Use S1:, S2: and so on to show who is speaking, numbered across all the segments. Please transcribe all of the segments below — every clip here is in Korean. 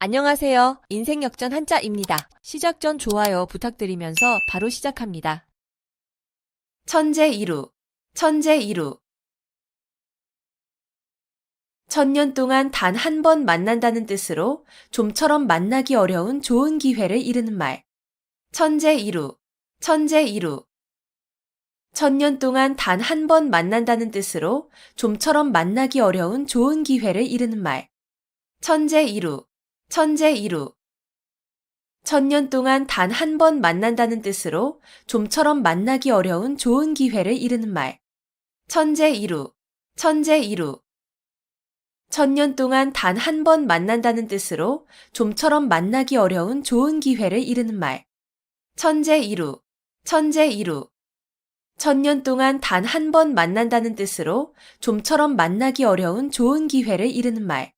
S1: 안녕하세요. 인생역전 한자입니다. 시작 전 좋아요 부탁드리면서 바로 시작합니다. 천재이루, 천재이루. 천년 동안 단 한 번 만난다는 뜻으로 좀처럼 만나기 어려운 좋은 기회를 이르는 말. 천재이루, 천재이루. 천년 동안 단 한 번 만난다는 뜻으로 좀처럼 만나기 어려운 좋은 기회를 이르는 말. 천재이루, 천재이루. 천년 동안 단 한 번 만난다는 뜻으로 좀처럼 만나기 어려운 좋은 기회를 이르는 말. 천재이루, 천재이루. 천년 동안 단 한 번 만난다는 뜻으로 좀처럼 만나기 어려운 좋은 기회를 이르는 말. 천재이루, 천재이루. 천년 동안 단 한 번 만난다는 뜻으로 좀처럼 만나기 어려운 좋은 기회를 이르는 말.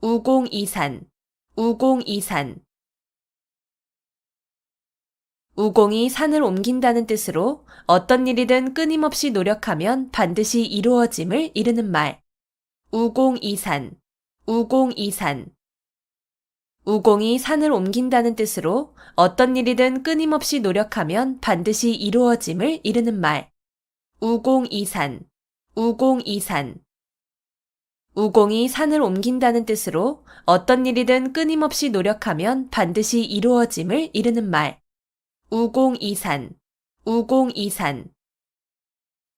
S1: 우공이산, 우공이산. 우공이 산을 옮긴다는 뜻으로 어떤 일이든 끊임없이 노력하면 반드시 이루어짐을 이르는 말. 우공이산, 우공이산. 우공이 산을 옮긴다는 뜻으로 어떤 일이든 끊임없이 노력하면 반드시 이루어짐을 이르는 말. 우공이산, 우공이산. 우공이 산을 옮긴다는 뜻으로 어떤 일이든 끊임없이 노력하면 반드시 이루어짐을 이르는 말. 우공이산, 우공이산.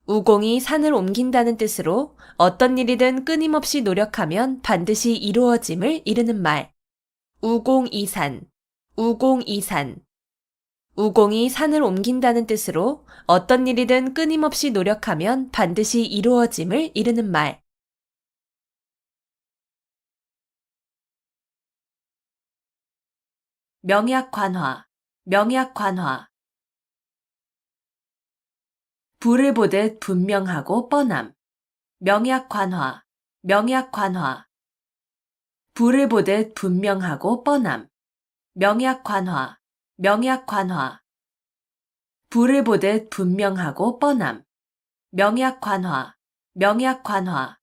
S1: 우공이 산을 옮긴다는 뜻으로 어떤 일이든 끊임없이 노력하면 반드시 이루어짐을 이르는 말. 우공이산, 우공이산. 우공이 산을 옮긴다는 뜻으로 어떤 일이든 끊임없이 노력하면 반드시 이루어짐을 이르는 말. 명약관화, 명약관화. 불을 보듯 분명하고 뻔함. 명약관화, 명약관화. 불을 보듯 분명하고 뻔함. 명약관화, 명약관화. 불을 보듯 분명하고 뻔함. 명약관화, 명약관화.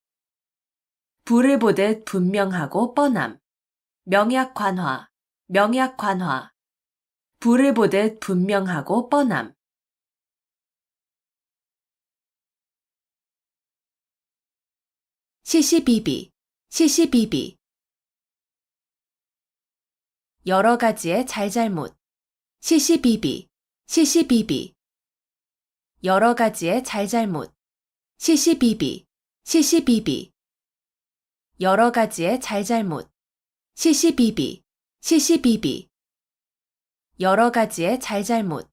S1: 불을 보듯 분명하고 뻔함. 명약관화, 명약관화. 불을 보듯 분명하고 뻔함. 시시비비, 시시비비. 여러 가지의 잘잘못. 시시비비, 시시비비. 여러 가지의 잘잘못. 시시비비, 시시비비. 여러 가지의 잘잘못. 시시비비, 시시비비. 여러 가지의 잘잘못.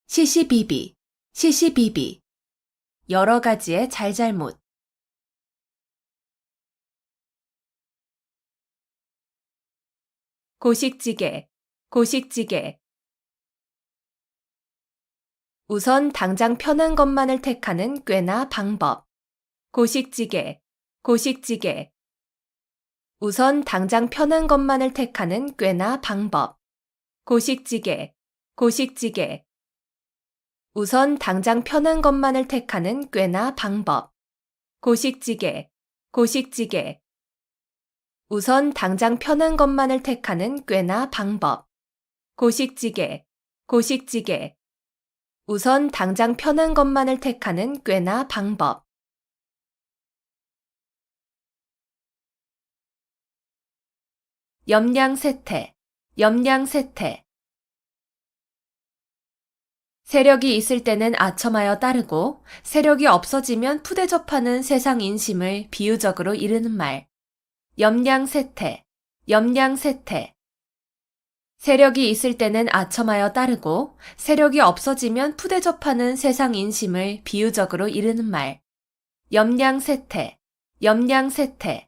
S1: 시시비비, 시시비비. 여러 가지의 잘잘못. 고식지게, 고식지게. 우선 당장 편한 것만을 택하는 꾀나 방법. 고식지게, 고식지게. 우선 당장 편한 것만을 택하는 꾀나 방법. 고식지게, 고식지게. 우선 당장 편한 것만을 택하는 꾀나 방법. 고식지게, 고식지게. 우선 당장 편한 것만을 택하는 꾀나 방법. 고식지게, 고식지게. 우선 당장 편한 것만을 택하는 꾀나 방법. 염량세태, 염량세태. 세력이 있을 때는 아첨하여 따르고 세력이 없어지면 푸대접하는 세상 인심을 비유적으로 이르는 말. 염량세태, 염량세태. 세력이 있을 때는 아첨하여 따르고 세력이 없어지면 푸대접하는 세상 인심을 비유적으로 이르는 말. 염량세태, 염량세태.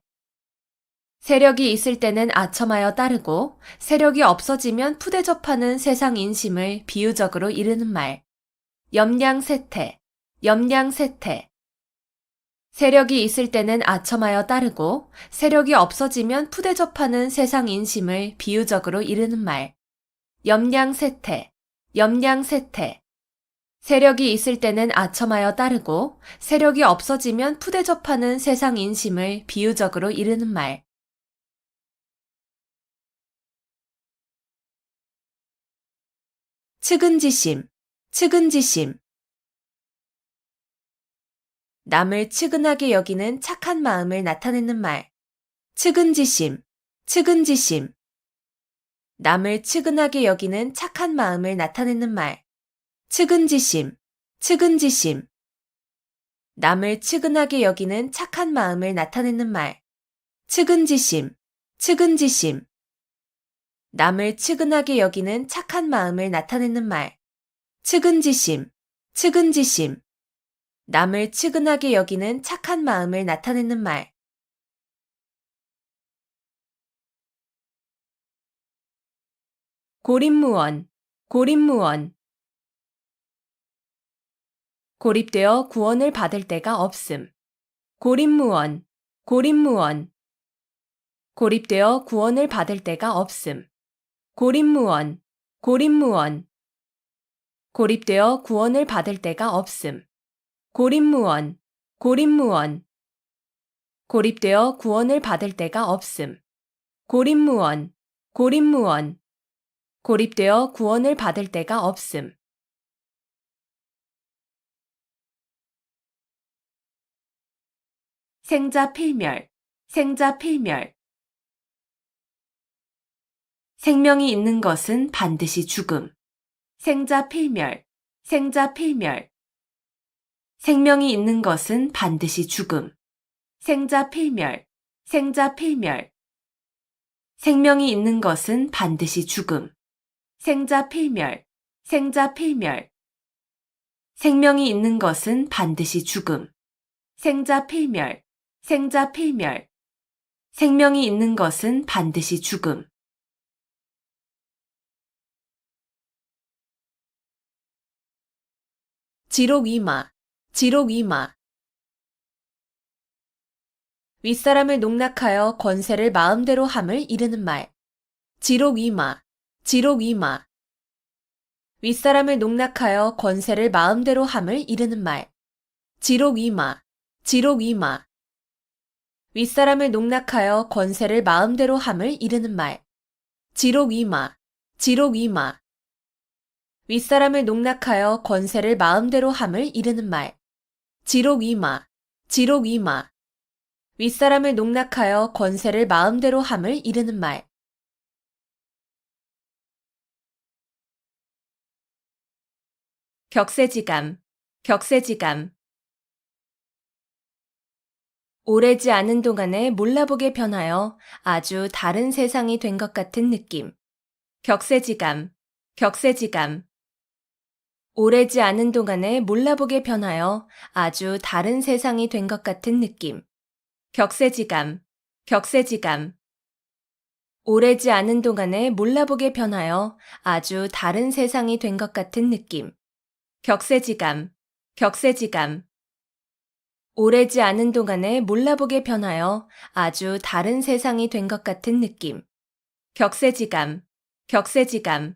S1: 세력이 있을 때는 아첨하여 따르고 세력이 없어지면 푸대접하는 세상 인심을 비유적으로 이르는 말. 염량세태, 염량세태. 세력이 있을 때는 아첨하여 따르고 세력이 없어지면 푸대접하는 세상 인심을 비유적으로 이르는 말. 염량세태, 염량세태. 세력이 있을 때는 아첨하여 따르고 세력이 없어지면 푸대접하는 세상 인심을 비유적으로 이르는 말. 측은지심, 측은지심. 남을 측은하게 여기는 착한 마음을 나타내는 말. 측은지심, 측은지심. 남을 측은하게 여기는 착한 마음을 나타내는 말. 측은지심, 측은지심. 남을 측은하게 여기는 착한 마음을 나타내는 말. 측은지심, 측은지심. 남을 측은하게 여기는 착한 마음을 나타내는 말. 측은지심, 측은지심. 남을 측은하게 여기는 착한 마음을 나타내는 말. 고립무원, 고립무원. 고립되어 구원을 받을 데가 없음. 고립무원, 고립무원. 고립되어 구원을 받을 데가 없음. 고립무원, 고립무원. 고립되어 구원을 받을 데가 없음. 고립무원, 고립무원. 고립되어 구원을 받을 데가 없음. 고립무원, 고립무원. 고립되어 구원을 받을 데가 없음. 생자필멸, 생자필멸. 생명이 있는 것은 반드시 죽음. 생자필멸, 생자필멸. 생명이 있는 것은 반드시 죽음. 생자필멸, 생자필멸. 생명이 있는 것은 반드시 죽음. 생자필멸, 생자필멸. 생명이 있는 것은 반드시 죽음. 생자필멸, 생자필멸. 생명이 있는 것은 반드시 죽음. 지록이마, 지록이마. 윗사람을 농락하여 권세를 마음대로 함을 이르는 말. 지록이마, 지록이마. 윗사람을 농락하여 권세를 마음대로 함을 이르는 말. 지록이마, 지록이마. 윗사람을 농락하여 권세를 마음대로 함을 이르는 말. 지록이마, 지록이마. 윗사람을 농락하여 권세를 마음대로 함을 이르는 말. 지록이마, 지록이마. 윗사람을 농락하여 권세를 마음대로 함을 이르는 말. 격세지감, 격세지감. 오래지 않은 동안에 몰라보게 변하여 아주 다른 세상이 된 것 같은 느낌. 격세지감, 격세지감. 오래지 않은 동안에 몰라보게 변하여 아주 다른 세상이 된 것 같은 느낌. 격세지감, 격세지감. 오래지 않은 동안에 몰라보게 변하여 아주 다른 세상이 된 것 같은 느낌. 격세지감, 격세지감. 오래지 않은 동안에 몰라보게 변하여 아주 다른 세상이 된 것 같은 느낌. 격세지감, 격세지감.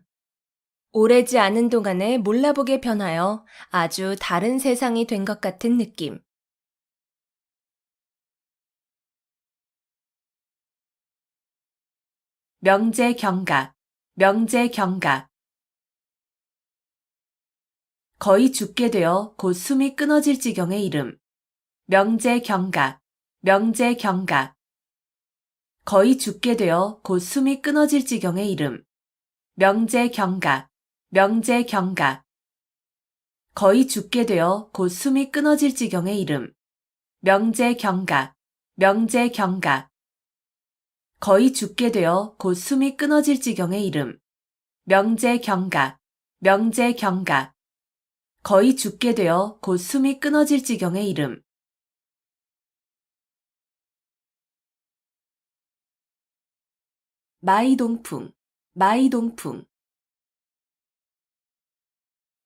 S1: 오래지 않은 동안에 몰라보게 변하여 아주 다른 세상이 된 것 같은 느낌. 명제경각, 명제경각. 거의 죽게 되어 곧 숨이 끊어질 지경의 이름. 명제경각, 명제경각. 거의 죽게 되어 곧 숨이 끊어질 지경의 이름. 명제경각, 명제경각. 거의 죽게 되어 곧 숨이 끊어질 지경의 이름. 명제경각, 명제경각. 거의 죽게 되어 곧 숨이 끊어질 지경의 이름. 명제경각, 명제경각. 거의 죽게 되어 곧 숨이 끊어질 지경의 이름. 마이동풍, 마이동풍.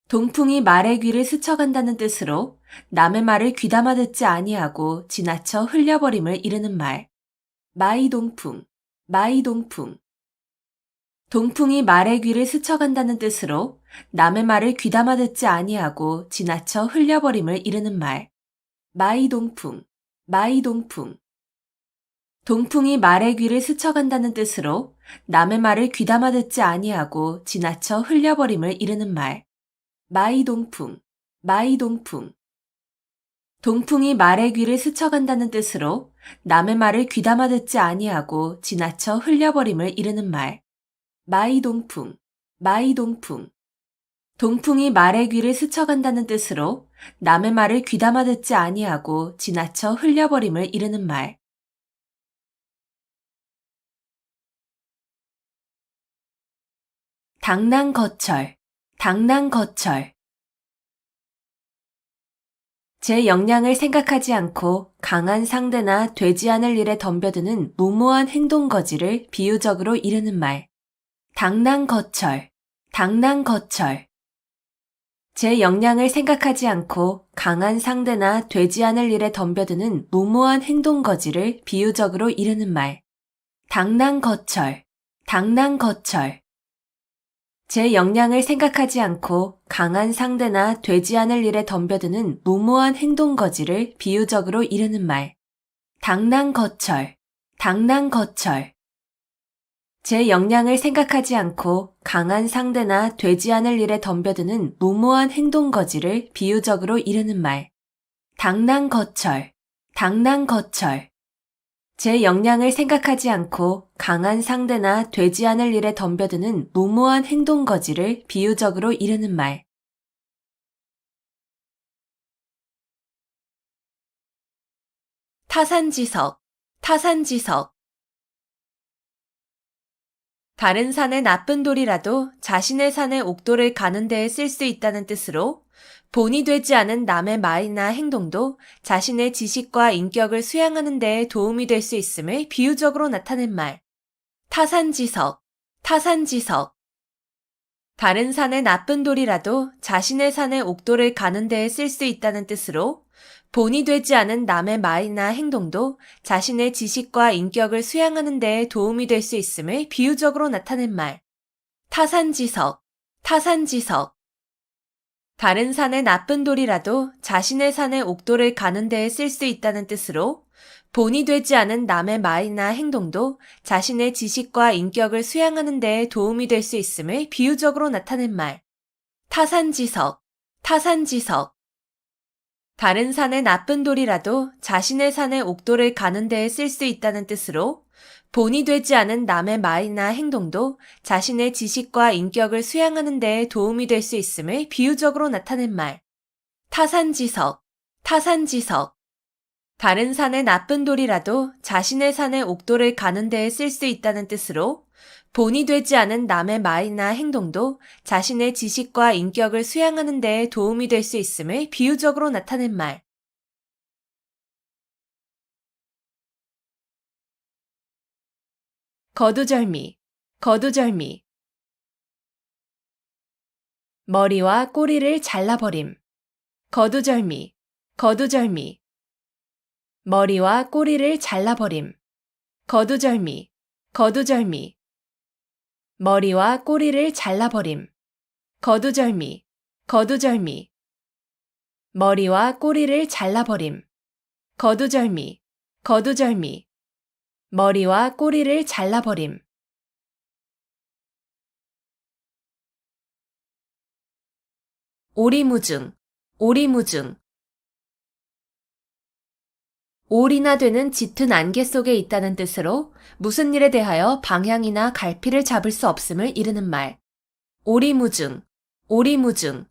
S1: 동풍이 말의 귀를 스쳐간다는 뜻으로 남의 말을 귀담아 듣지 아니하고 지나쳐 흘려버림을 이르는 말. 마이동풍, 마이동풍. 동풍이 말의 귀를 스쳐간다는 뜻으로 남의 말을 귀담아 듣지 아니하고 지나쳐 흘려버림을 이르는 말. 마이동풍, 마이동풍. 동풍이 말의 귀를 스쳐간다는 뜻으로 남의 말을 귀담아 듣지 아니하고 지나쳐 흘려버림을 이르는 말. 마이동풍, 마이동풍. 동풍이 말의 귀를 스쳐간다는 뜻으로 남의 말을 귀담아 듣지 아니하고 지나쳐 흘려버림을 이르는 말. 마이동풍, 마이동풍. 동풍이 말의 귀를 스쳐간다는 뜻으로 남의 말을 귀담아 듣지 아니하고 지나쳐 흘려버림을 이르는 말. 당랑거철, 당랑거철. 제 역량을 생각하지 않고 강한 상대나 되지 않을 일에 덤벼드는 무모한 행동거지를 비유적으로 이르는 말. 당랑거철, 당랑거철. 제 역량을 생각하지 않고 강한 상대나 되지 않을 일에 덤벼드는 무모한 행동거지를 비유적으로 이르는 말. 당랑거철, 당랑거철. 제 역량을 생각하지 않고 강한 상대나 되지 않을 일에 덤벼드는 무모한 행동거지를 비유적으로 이르는 말. 당랑거철, 당랑거철. 제 역량을 생각하지 않고 강한 상대나 되지 않을 일에 덤벼드는 무모한 행동거지를 비유적으로 이르는 말. 당랑거철, 당랑거철. 제 역량을 생각하지 않고 강한 상대나 되지 않을 일에 덤벼드는 무모한 행동거지를 비유적으로 이르는 말. 타산지석, 타산지석. 다른 산의 나쁜 돌이라도 자신의 산의 옥돌을 가는 데에 쓸 수 있다는 뜻으로 본이 되지 않은 남의 말이나 행동도 자신의 지식과 인격을 수양하는 데에 도움이 될 수 있음을 비유적으로 나타낸 말. 타산지석, 타산지석. 다른 산의 나쁜 돌이라도 자신의 산의 옥돌을 가는 데에 쓸 수 있다는 뜻으로 본이 되지 않은 남의 말이나 행동도 자신의 지식과 인격을 수양하는 데에 도움이 될 수 있음을 비유적으로 나타낸 말. 타산지석, 타산지석. 다른 산의 나쁜 돌이라도 자신의 산의 옥돌을 가는 데에 쓸 수 있다는 뜻으로 본이 되지 않은 남의 말이나 행동도 자신의 지식과 인격을 수양하는 데에 도움이 될 수 있음을 비유적으로 나타낸 말. 타산지석, 타산지석. 다른 산의 나쁜 돌이라도 자신의 산의 옥돌을 가는 데에 쓸 수 있다는 뜻으로 본이 되지 않은 남의 말이나 행동도 자신의 지식과 인격을 수양하는 데에 도움이 될 수 있음을 비유적으로 나타낸 말. 타산지석, 타산지석. 다른 산의 나쁜 돌이라도 자신의 산의 옥돌을 가는 데에 쓸 수 있다는 뜻으로 본이 되지 않은 남의 말이나 행동도 자신의 지식과 인격을 수양하는 데에 도움이 될 수 있음을 비유적으로 나타낸 말. 거두절미, 거두절미. 머리와 꼬리를 잘라버림. 거두절미, 거두절미. 머리와 꼬리를 잘라버림. 거두절미, 거두절미. 머리와 꼬리를 잘라버림. 거두절미, 거두절미. 머리와 꼬리를 잘라버림. 거두절미, 거두절미. 머리와 꼬리를 잘라버림. 오리무중, 오리무중. 올이나 되는 짙은 안개 속에 있다는 뜻으로 무슨 일에 대하여 방향이나 갈피를 잡을 수 없음을 이르는 말. 오리무중, 오리무중.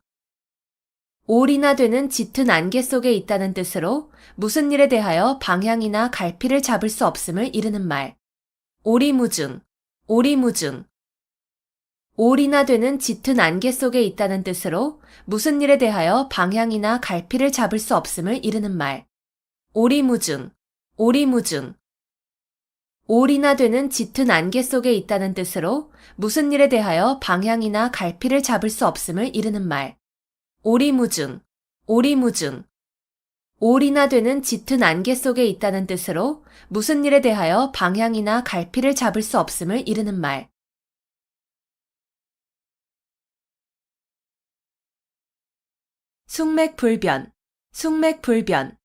S1: 올이나 되는 짙은 안개 속에 있다는 뜻으로 무슨 일에 대하여 방향이나 갈피를 잡을 수 없음을 이르는 말. 오리무중, 오리무중. 올이나 되는 짙은 안개 속에 있다는 뜻으로 무슨 일에 대하여 방향이나 갈피를 잡을 수 없음을 이르는 말. 오리무중, 오리무중. 올이나 되는 짙은 안개 속에 있다는 뜻으로 무슨 일에 대하여 방향이나 갈피를 잡을 수 없음을 이르는 말. 오리무중, 오리무중. 올이나 되는 짙은 안개 속에 있다는 뜻으로 무슨 일에 대하여 방향이나 갈피를 잡을 수 없음을 이르는 말. 숙맥불변, 숙맥불변.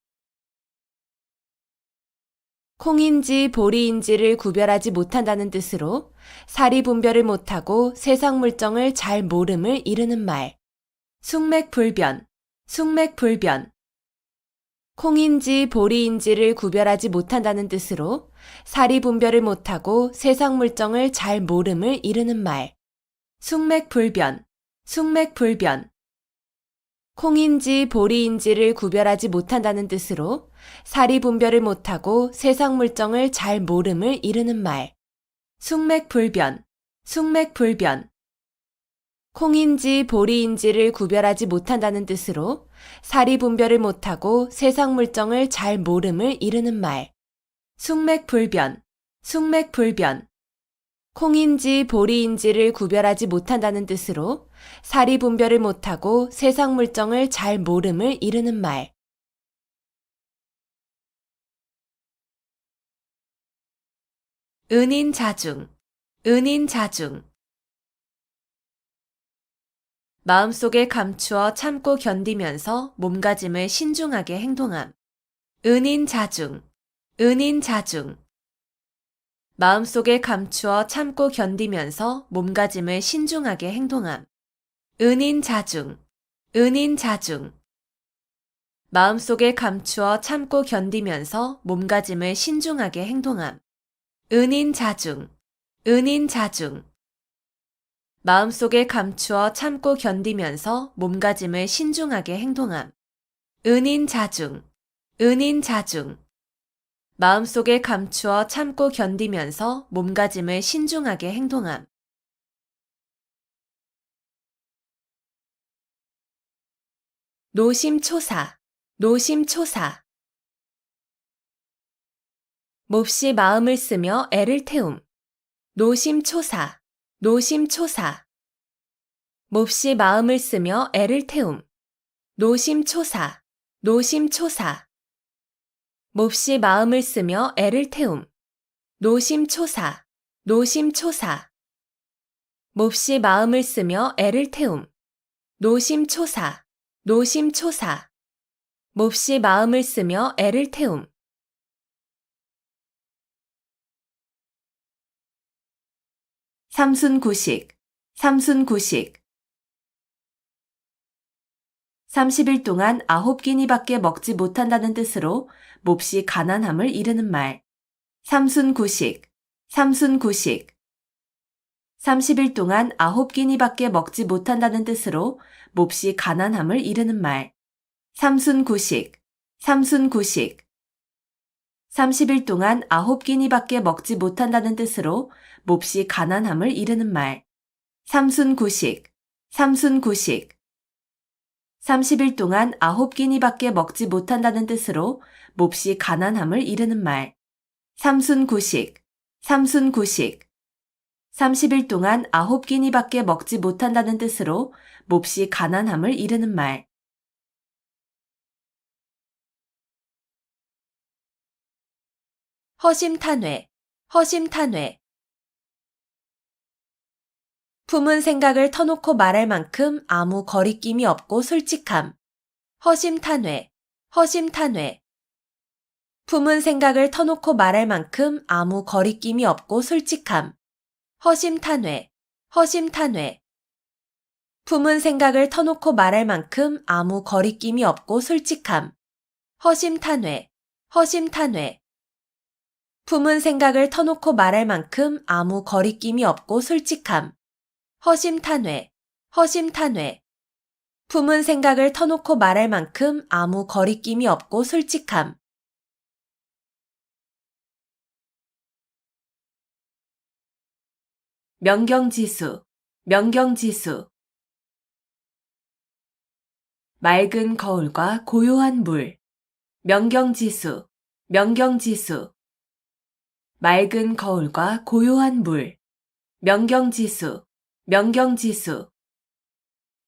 S1: 콩인지 보리인지를 구별하지 못한다는 뜻으로 사리 분별을 못하고 세상 물정을 잘 모름을 이르는 말. 숙맥불변, 숙맥불변. 콩인지 보리인지를 구별하지 못한다는 뜻으로 사리 분별을 못하고 세상 물정을 잘 모름을 이르는 말. 숙맥불변, 숙맥불변. 콩인지 보리인지를 구별하지 못한다는 뜻으로 사리 분별을 못하고 세상 물정을 잘 모름을 이르는 말. 숙맥불변, 숙맥불변. 콩인지 보리인지를 구별하지 못한다는 뜻으로 사리 분별을 못하고 세상 물정을 잘 모름을 이르는 말. 숙맥불변, 숙맥불변. 콩인지 보리인지를 구별하지 못한다는 뜻으로 사리 분별을 못하고 세상 물정을 잘 모름을 이르는 말. 은인자중, 은인자중. 마음속에 감추어 참고 견디면서 몸가짐을 신중하게 행동함. 은인자중, 은인자중. 마음속에 감추어 참고 견디면서 몸가짐을 신중하게 행동함. 은인자중, 은인자중. 마음속에 감추어 참고 견디면서 몸가짐을 신중하게 행동함. 은인자중, 은인자중. 마음속에 감추어 참고 견디면서 몸가짐을 신중하게 행동함. 은인자중, 은인자중. 마음속에 감추어 참고 견디면서 몸가짐을 신중하게 행동함. 노심초사, 노심초사. 몹시 마음을 쓰며 애를 태움. 노심초사, 노심초사. 몹시 마음을 쓰며 애를 태움. 노심초사, 노심초사. 몹시 마음을 쓰며 애를 태움. 노심초사, 노심초사. 몹시 마음을 쓰며 애를 태움. 노심초사, 노심초사. 몹시 마음을 쓰며 애를 태움. 삼순구식, 삼순구식. 30일 동안 9끼니밖에 먹지 못한다는 뜻으로 몹시 가난함을 이르는 말. 삼순구식, 삼순구식. 30일 동안 9끼니밖에 먹지 못한다는 뜻으로 몹시 가난함을 이르는 말. 삼순구식, 삼순구식. 30일 동안 9끼니밖에 먹지 못한다는 뜻으로 몹시 가난함을 이르는 말. 삼순구식, 삼순구식. 30일 동안 9끼니밖에 먹지 못한다는 뜻으로 몹시 가난함을 이르는 말. 삼순구식, 삼순구식. 30일 동안 9끼니밖에 먹지 못한다는 뜻으로 몹시 가난함을 이르는 말. 허심탄회, 허심탄회. 품은 생각을 터놓고 말할 만큼 아무 거리낌이 없고 솔직함. 허심탄회, 허심탄회. 품은 생각을 터놓고 말할 만큼 아무 거리낌이 없고 솔직함. 허심탄회, 허심탄회. 품은 생각을 터놓고 말할 만큼 아무 거리낌이 없고 솔직함. 허심탄회, 허심탄회. 품은 생각을 터놓고 말할 만큼 아무 거리낌이 없고 솔직함. 허심탄회, 허심탄회. 품은 생각을 터놓고 말할 만큼 아무 거리낌이 없고 솔직함. 명경지수, 명경지수. 맑은 거울과 고요한 물. 명경지수, 명경지수. 맑은 거울과 고요한 물. 명경지수, 명경지수.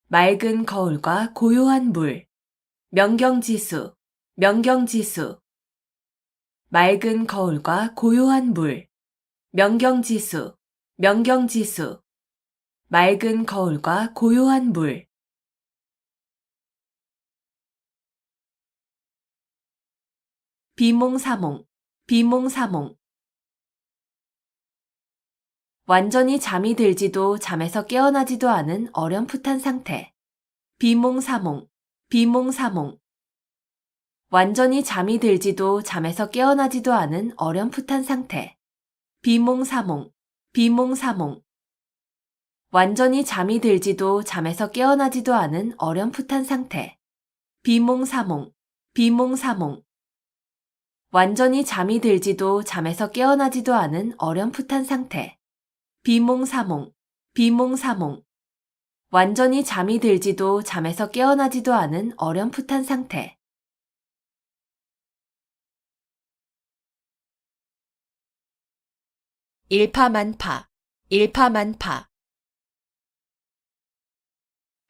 S1: 맑은 거울과 고요한 물. 명경지수, 명경지수. 맑은 거울과 고요한 물. 명경지수, 명경지수. 맑은 거울과 고요한 물. 비몽사몽, 비몽사몽. 완전히 잠이 들지도 잠에서 깨어나지도 않은 어렴풋한 상태. 비몽사몽, 비몽사몽. 완전히 잠이 들지도 잠에서 깨어나지도 않은 어렴풋한 상태. 비몽사몽, 비몽사몽. 완전히 잠이 들지도 잠에서 깨어나지도 않은 어렴풋한 상태. 비몽사몽, 비몽사몽. 완전히 잠이 들지도 잠에서 깨어나지도 않은 어렴풋한 상태. 비몽사몽, 비몽사몽. 완전히 잠이 들지도 잠에서 깨어나지도 않은 어렴풋한 상태. 일파만파, 일파만파.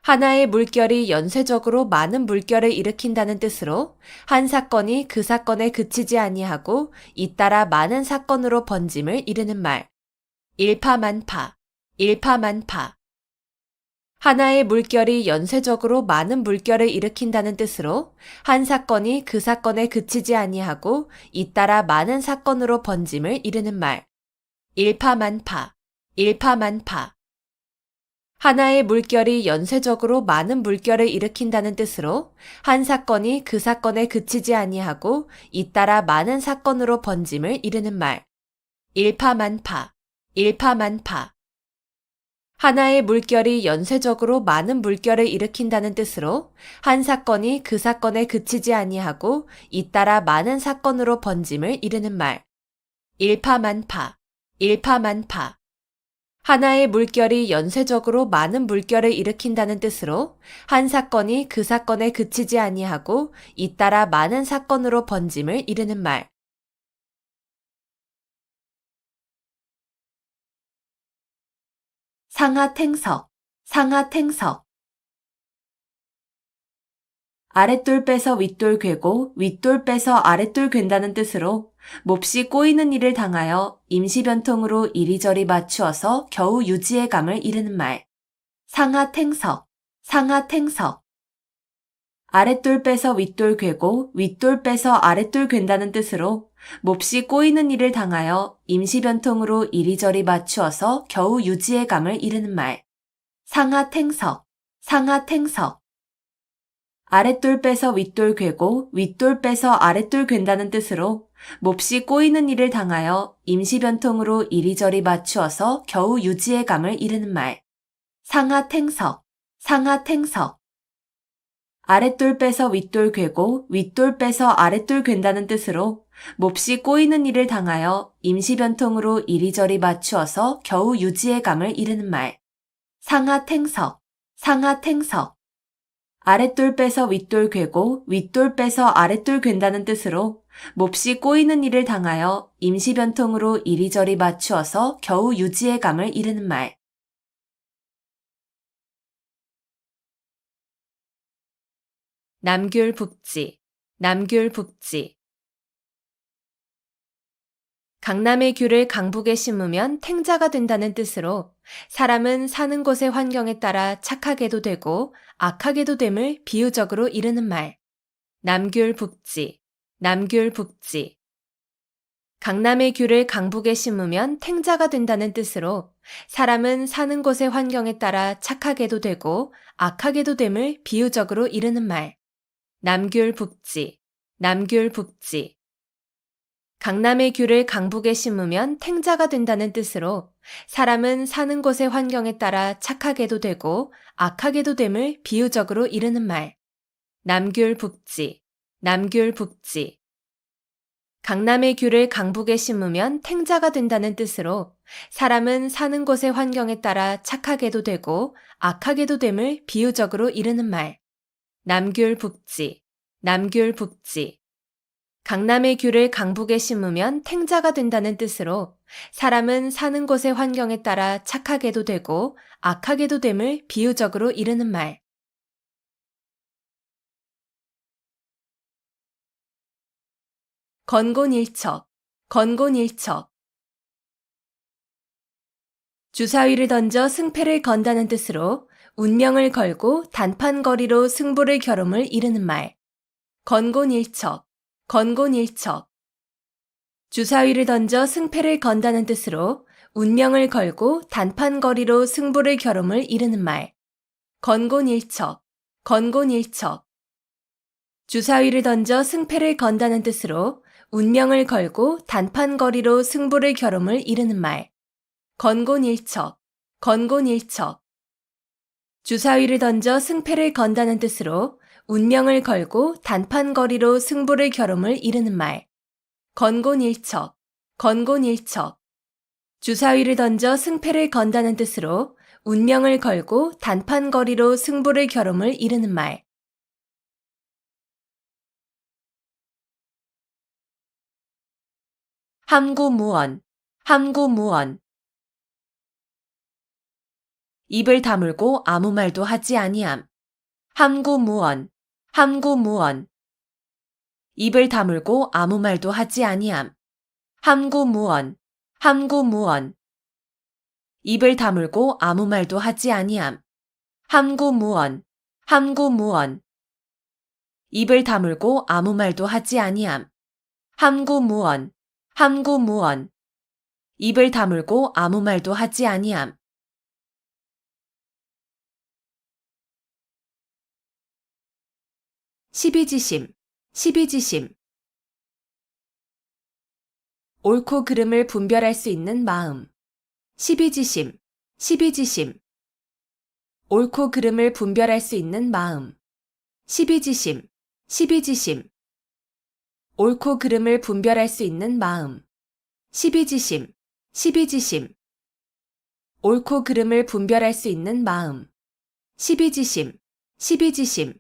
S1: 하나의 물결이 연쇄적으로 많은 물결을 일으킨다는 뜻으로 한 사건이 그 사건에 그치지 아니하고 잇따라 많은 사건으로 번짐을 이르는 말. 일파만파, 일파만파. 하나의 물결이 연쇄적으로 많은 물결을 일으킨다는 뜻으로 한 사건이 그 사건에 그치지 아니하고 잇따라 많은 사건으로 번짐을 이르는 말. 일파만파, 일파만파. 하나의 물결이 연쇄적으로 많은 물결을 일으킨다는 뜻으로 한 사건이 그 사건에 그치지 아니하고 잇따라 많은 사건으로 번짐을 이르는 말. 일파만파, 일파만파. 하나의 물결이 연쇄적으로 많은 물결을 일으킨다는 뜻으로 한 사건이 그 사건에 그치지 아니하고 잇따라 많은 사건으로 번짐을 이르는 말. 일파만파, 일파만파. 하나의 물결이 연쇄적으로 많은 물결을 일으킨다는 뜻으로 한 사건이 그 사건에 그치지 아니하고 잇따라 많은 사건으로 번짐을 이르는 말. 상하탱석, 상하탱석. 아랫돌 빼서 윗돌 괴고 윗돌 빼서 아랫돌 괜다는 뜻으로 몹시 꼬이는 일을 당하여 임시변통으로 이리저리 맞추어서 겨우 유지의 감을 이르는 말. 상하탱석, 상하탱석. 아랫돌 빼서 윗돌 괴고 윗돌 빼서 아랫돌 괜다는 뜻으로 몹시 꼬이는 일을 당하여 임시변통으로 이리저리 맞추어서 겨우 유지의 감을 이르는 말. 상하탱석, 상하탱석. 아랫돌 빼서 윗돌 괴고 윗돌 빼서 아랫돌 괜다는 뜻으로 몹시 꼬이는 일을 당하여 임시변통으로 이리저리 맞추어서 겨우 유지의 감을 이르는 말. 상하탱석, 상하탱석. 아랫돌 빼서 윗돌 괴고 윗돌 빼서 아랫돌 괜다는 뜻으로 몹시 꼬이는 일을 당하여 임시변통으로 이리저리 맞추어서 겨우 유지의 감을 이르는 말. 상하탱석, 상하탱석. 아랫돌 빼서 윗돌 괴고 윗돌 빼서 아랫돌 괜다는 뜻으로 몹시 꼬이는 일을 당하여 임시변통으로 이리저리 맞추어서 겨우 유지의 감을 이르는 말. 남귤북지, 남귤북지. 강남의 귤을 강북에 심으면 탱자가 된다는 뜻으로 사람은 사는 곳의 환경에 따라 착하게도 되고 악하게도 됨을 비유적으로 이르는 말. 남귤북지, 남귤북지. 강남의 귤을 강북에 심으면 탱자가 된다는 뜻으로 사람은 사는 곳의 환경에 따라 착하게도 되고 악하게도 됨을 비유적으로 이르는 말. 남귤북지, 남귤북지. 강남의 귤을 강북에 심으면 탱자가 된다는 뜻으로 사람은 사는 곳의 환경에 따라 착하게도 되고 악하게도 됨을 비유적으로 이르는 말. 남귤북지, 남귤북지. 강남의 귤을 강북에 심으면 탱자가 된다는 뜻으로 사람은 사는 곳의 환경에 따라 착하게도 되고 악하게도 됨을 비유적으로 이르는 말. 남귤북지, 남귤북지. 강남의 귤을 강북에 심으면 탱자가 된다는 뜻으로 사람은 사는 곳의 환경에 따라 착하게도 되고 악하게도 됨을 비유적으로 이르는 말. 건곤일척, 건곤일척. 주사위를 던져 승패를 건다는 뜻으로 운명을 걸고 단판거리로 승부를 겨룸을 이르는 말. 건곤일척, 건곤일척. 주사위를 던져 승패를 건다는 뜻으로 운명을 걸고 단판거리로 승부를 겨룸을 이르는 말. 건곤일척, 건곤일척. 주사위를 던져 승패를 건다는 뜻으로 운명을 걸고 단판거리로 승부를 겨룸을 이르는 말. 건곤일척, 건곤일척. 주사위를 던져 승패를 건다는 뜻으로 운명을 걸고 단판거리로 승부를 겨룸을 이르는 말. 건곤일척, 건곤일척. 주사위를 던져 승패를 건다는 뜻으로 운명을 걸고 단판거리로 승부를 겨룸을 이르는 말. 함구무언, 함구무언. 입을 다물고 아무 말도 하지 아니함. 함구무언, 함구무언. 입을 다물고 아무 말도 하지 아니함. 함구무언, 함구무언. 입을 다물고 아무 말도 하지 아니함. 함구무언, 함구무언. 입을 다물고 아무 말도 하지 아니함. 함구무언, 함구무언. 입을 다물고 아무 말도 하지 아니함. 시비지심, 시비지심. 옳고 그름을 분별할 수 있는 마음. 시비지심, 시비지심. 옳고 그름을 분별할 수 있는 마음. 시비지심, 시비지심. 옳고 그름을 분별할 수 있는 마음. 시비지심, 시비지심. 옳고 그름을 분별할 수 있는 마음. 시비지심, 시비지심.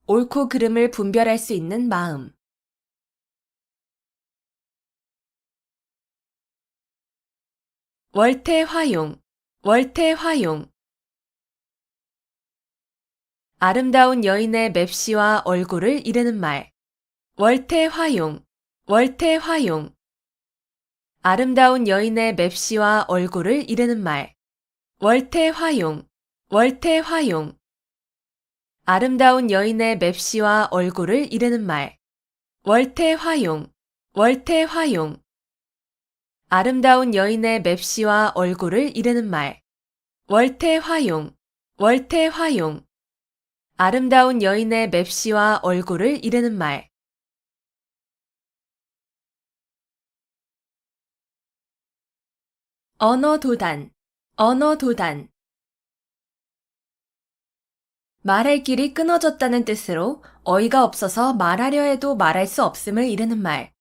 S1: 옳고 그름을 분별할 수 있는 마음. 월태화용, 월태화용. 아름다운 여인의 맵시와 얼굴을 이르는 말. 월태화용, 월태화용. 아름다운 여인의 맵시와 얼굴을 이르는 말. 월태화용, 월태화용. 아름다운 여인의 맵시와 얼굴을 이르는 말. 월태화용, 월태화용. 아름다운 여인의 맵시와 얼굴을 이르는 말. 월태화용, 월태화용. 아름다운 여인의 맵시와 얼굴을 이르는 말. 언어도단, 언어도단. 말할 길이 끊어졌다는 뜻으로 어이가 없어서 말하려 해도 말할 수 없음을 이르는 말.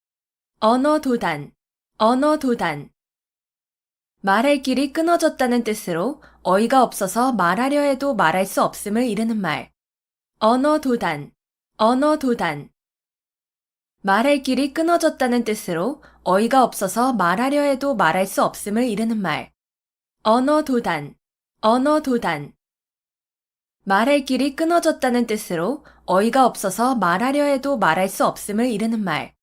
S1: 언어도단, 언어도단. 말할 길이 끊어졌다는 뜻으로 어이가 없어서 말하려 해도 말할 수 없음을 이르는 말. 언어도단, 언어도단. 말할 길이 끊어졌다는 뜻으로 어이가 없어서 말하려 해도 말할 수 없음을 이르는 말. 언어도단, 언어도단. 말할 길이 끊어졌다는 뜻으로 어이가 없어서 말하려 해도 말할 수 없음을 이르는 말.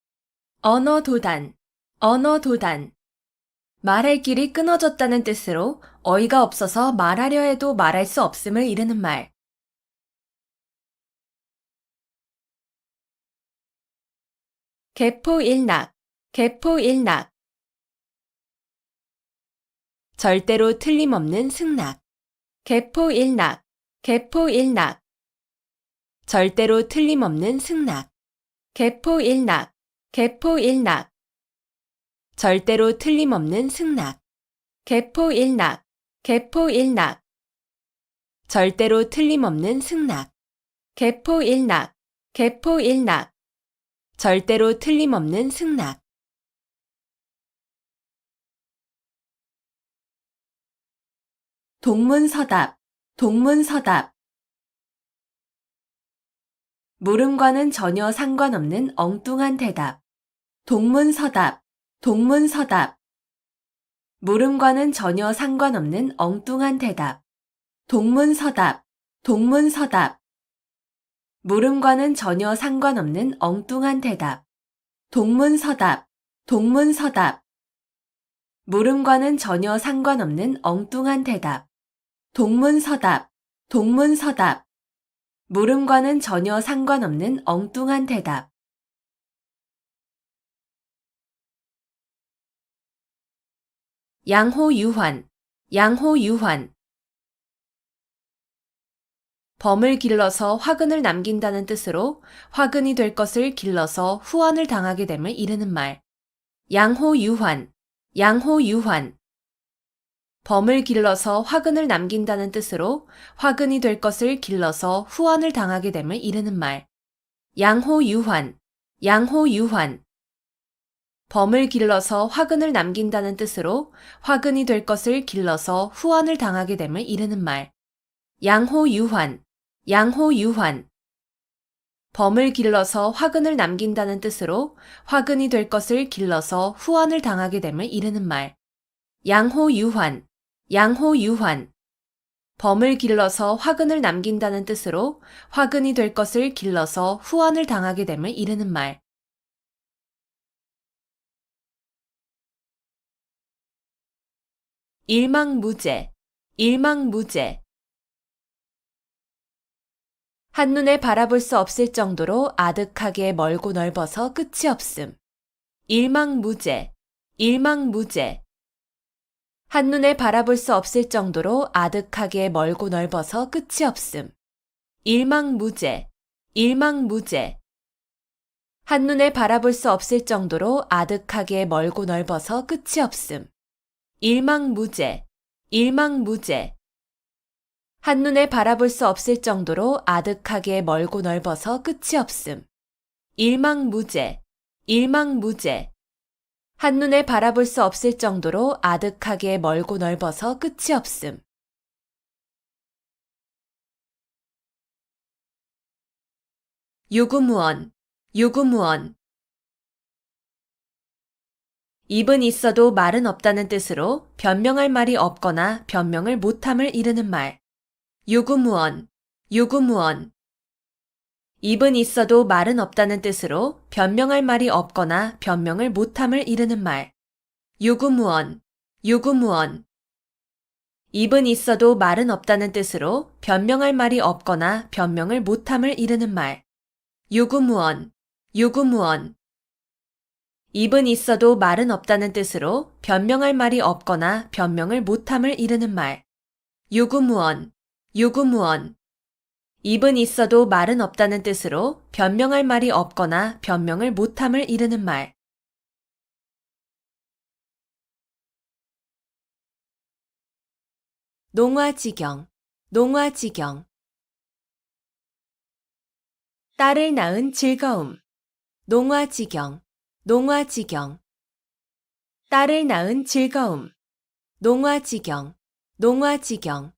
S1: 언어도단, 언어도단. 말할 길이 끊어졌다는 뜻으로 어이가 없어서 말하려 해도 말할 수 없음을 이르는 말. 개포일낙, 개포일낙. 절대로 틀림없는 승낙. 개포일낙, 개포일낙. 절대로 틀림없는 승낙. 개포일낙, 개포일낙. 절대로 틀림없는 승낙. 개포일낙, 개포일낙. 절대로 틀림없는 승낙. 개포일낙, 개포일낙. 절대로 틀림없는 승낙. 동문서답, 동문서답. 물음과는 전혀 상관없는 엉뚱한 대답. 동문서답, 동문서답. 물음과는 전혀 상관없는 엉뚱한 대답. 동문서답, 동문서답. 물음과는 전혀 상관없는 엉뚱한 대답. 동문서답, 동문서답. 물음과는 전혀 상관없는 엉뚱한 대답. 동문서답, 동문서답. 물음과는 전혀 상관없는 엉뚱한 대답. 양호유환, 양호유환. 범을 길러서 화근을 남긴다는 뜻으로 화근이 될 것을 길러서 후환을 당하게 됨을 이르는 말. 양호유환, 양호유환. 범을 길러서 화근을 남긴다는 뜻으로 화근이 될 것을 길러서 후환을 당하게 됨을 이르는 말. 양호유환, 양호유환. 범을 길러서 화근을 남긴다는 뜻으로 화근이 될 것을 길러서 후환을 당하게 됨을 이르는 말. 양호유환, 양호유환. 범을 길러서 화근을 남긴다는 뜻으로 화근이 될 것을 길러서 후환을 당하게 됨을 이르는 말. 양호유환, 양호유환. 범을 길러서 화근을 남긴다는 뜻으로 화근이 될 것을 길러서 후환을 당하게 됨을 이르는 말. 일망무제, 일망무제. 한눈에 바라볼 수 없을 정도로 아득하게 멀고 넓어서 끝이 없음. 일망무제, 일망무제. 한눈에 바라볼 수 없을 정도로 아득하게 멀고 넓어서 끝이 없음. 일망무제, 일망무제. 한눈에 바라볼 수 없을 정도로 아득하게 멀고 넓어서 끝이 없음. 일망무제, 일망무제. 한눈에 바라볼 수 없을 정도로 아득하게 멀고 넓어서 끝이 없음. 일망무제, 일망무제. 한눈에 바라볼 수 없을 정도로 아득하게 멀고 넓어서 끝이 없음. 유구무원, 유구무원. 입은 있어도 말은 없다는 뜻으로 변명할 말이 없거나 변명을 못함을 이르는 말. 유구무원, 유구무원. 입은 있어도 말은 없다는 뜻으로 변명할 말이 없거나 변명을 못함을 이르는 말. 유구무원, 유구무원. 입은 있어도 말은 없다는 뜻으로 변명할 말이 없거나 변명을 못함을 이르는 말. 유구무원, 유구무원. 입은 있어도 말은 없다는 뜻으로 변명할 말이 없거나 변명을 못함을 이르는 말. 유구무원, 유구무원. 입은 있어도 말은 없다는 뜻으로 변명할 말이 없거나 변명을 못함을 이르는 말. 농화지경, 농화지경. 딸을 낳은 즐거움. 농화지경, 농화지경. 딸을 낳은 즐거움. 농화지경, 농화지경.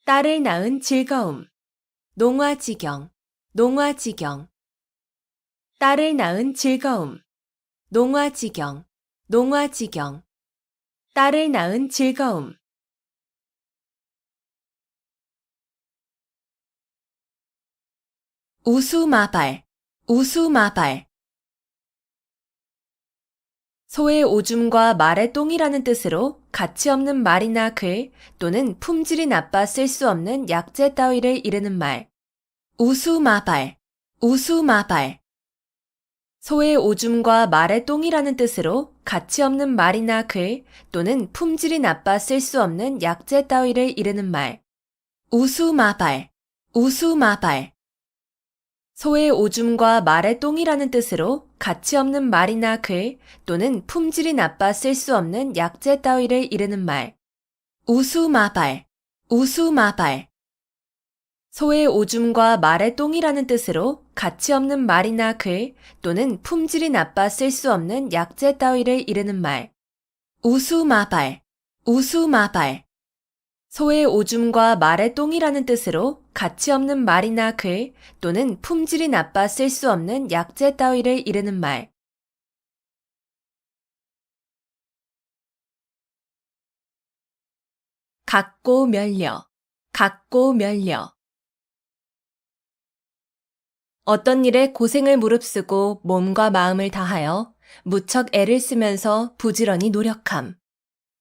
S1: 딸을 낳은 즐거움. 농화지경, 농화지경. 딸을 낳은 즐거움. 농화지경, 농화지경. 딸을 낳은 즐거움. 우수마발, 우수마발. 소의 오줌과 말의 똥이라는 뜻으로 가치 없는 말이나 글 또는 품질이 나빠 쓸 수 없는 약재 따위를 이르는 말. 우수마발, 우수마발. 소의 오줌과 말의 똥이라는 뜻으로 가치 없는 말이나 글 또는 품질이 나빠 쓸 수 없는 약재 따위를 이르는 말. 우수마발, 우수마발. 소의 오줌과 말의 똥이라는 뜻으로 가치 없는 말이나 글 또는 품질이 나빠 쓸 수 없는 약재 따위를 이르는 말. 우수마발, 우수마발. 소의 오줌과 말의 똥이라는 뜻으로 가치 없는 말이나 글 또는 품질이 나빠 쓸 수 없는 약재 따위를 이르는 말. 우수마발, 우수마발. 소의 오줌과 말의 똥이라는 뜻으로 가치 없는 말이나 글 또는 품질이 나빠 쓸 수 없는 약재 따위를 이르는 말. 각고 멸려, 각고 멸려. 어떤 일에 고생을 무릅쓰고 몸과 마음을 다하여 무척 애를 쓰면서 부지런히 노력함.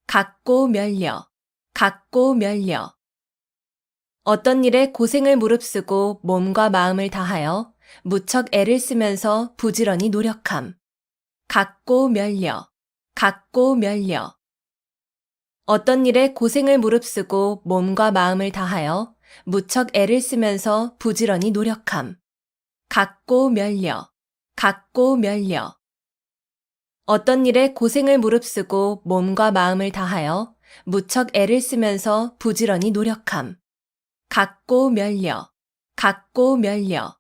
S1: 각고 멸려, 각고 멸려. 어떤 일에 고생을 무릅쓰고 몸과 마음을 다하여 무척 애를 쓰면서 부지런히 노력함. 각고 멸려, 각고 멸려. 어떤 일에 고생을 무릅쓰고 몸과 마음을 다하여 무척 애를 쓰면서 부지런히 노력함. 갖고 면려, 갖고 면려. 어떤 일에 고생을 무릅쓰고 몸과 마음을 다하여 무척 애를 쓰면서 부지런히 노력함. 갖고 면려, 갖고 면려.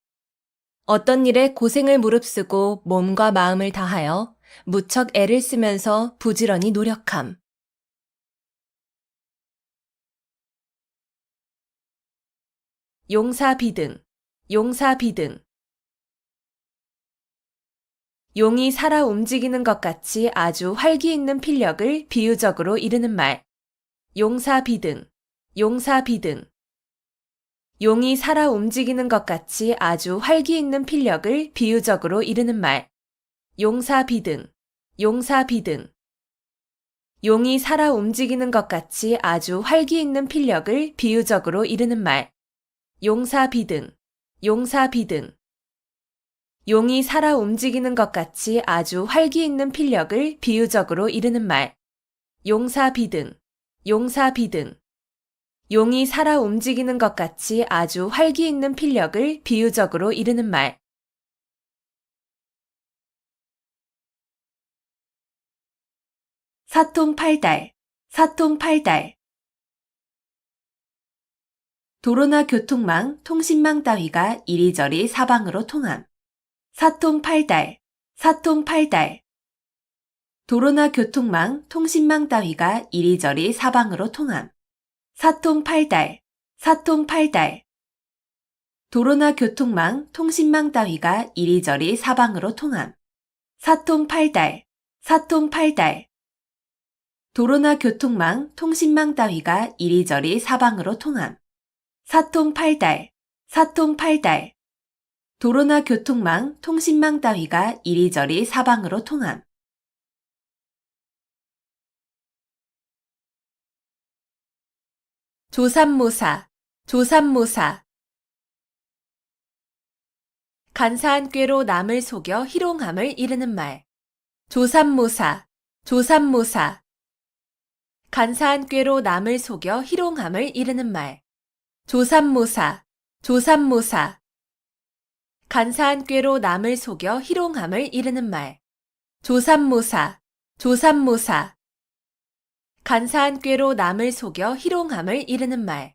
S1: 어떤 일에 고생을 무릅쓰고 몸과 마음을 다하여 무척 애를 쓰면서 부지런히 노력함. 용사비등, 용사비등. 용이 살아 움직이는 것 같이 아주 활기 있는 필력을 비유적으로 이르는 말. 용사비등, 용사비등. 용이 살아 움직이는 것 같이 아주 활기 있는 필력을 비유적으로 이르는 말. 용사비등, 용사비등. 용이 살아 움직이는 것 같이 아주 활기 있는 필력을 비유적으로 이르는 말. 용사비등, 용사비등. 용이 살아 움직이는 것 같이 아주 활기 있는 필력을 비유적으로 이르는 말. 용사비등, 용사비등. 용이 살아 움직이는 것 같이 아주 활기 있는 필력을 비유적으로 이르는 말. 사통팔달, 사통팔달. 도로나 교통망, 통신망 따위가 이리저리 사방으로 통함. 사통팔달, 사통팔달. 도로나 교통망, 통신망 따위가 이리저리 사방으로 통함. 사통팔달, 사통팔달. 도로나 교통망, 통신망 따위가 이리저리 사방으로 통함. 사통팔달, 사통팔달. 도로나 교통망, 통신망 따위가 이리저리 사방으로 통함. 사통팔달, 사통팔달. 도로나 교통망, 통신망 따위가 이리저리 사방으로 통함. 조삼모사, 조삼모사. 간사한 꾀로 남을 속여 희롱함을 이르는 말. 조삼모사, 조삼모사. 간사한 꾀로 남을 속여 희롱함을 이르는 말. 조삼모사, 조삼모사. 간사한 꾀로 남을 속여 희롱함을 이르는 말. 조삼모사, 조삼모사. 간사한 꾀로 남을 속여 희롱함을 이르는 말.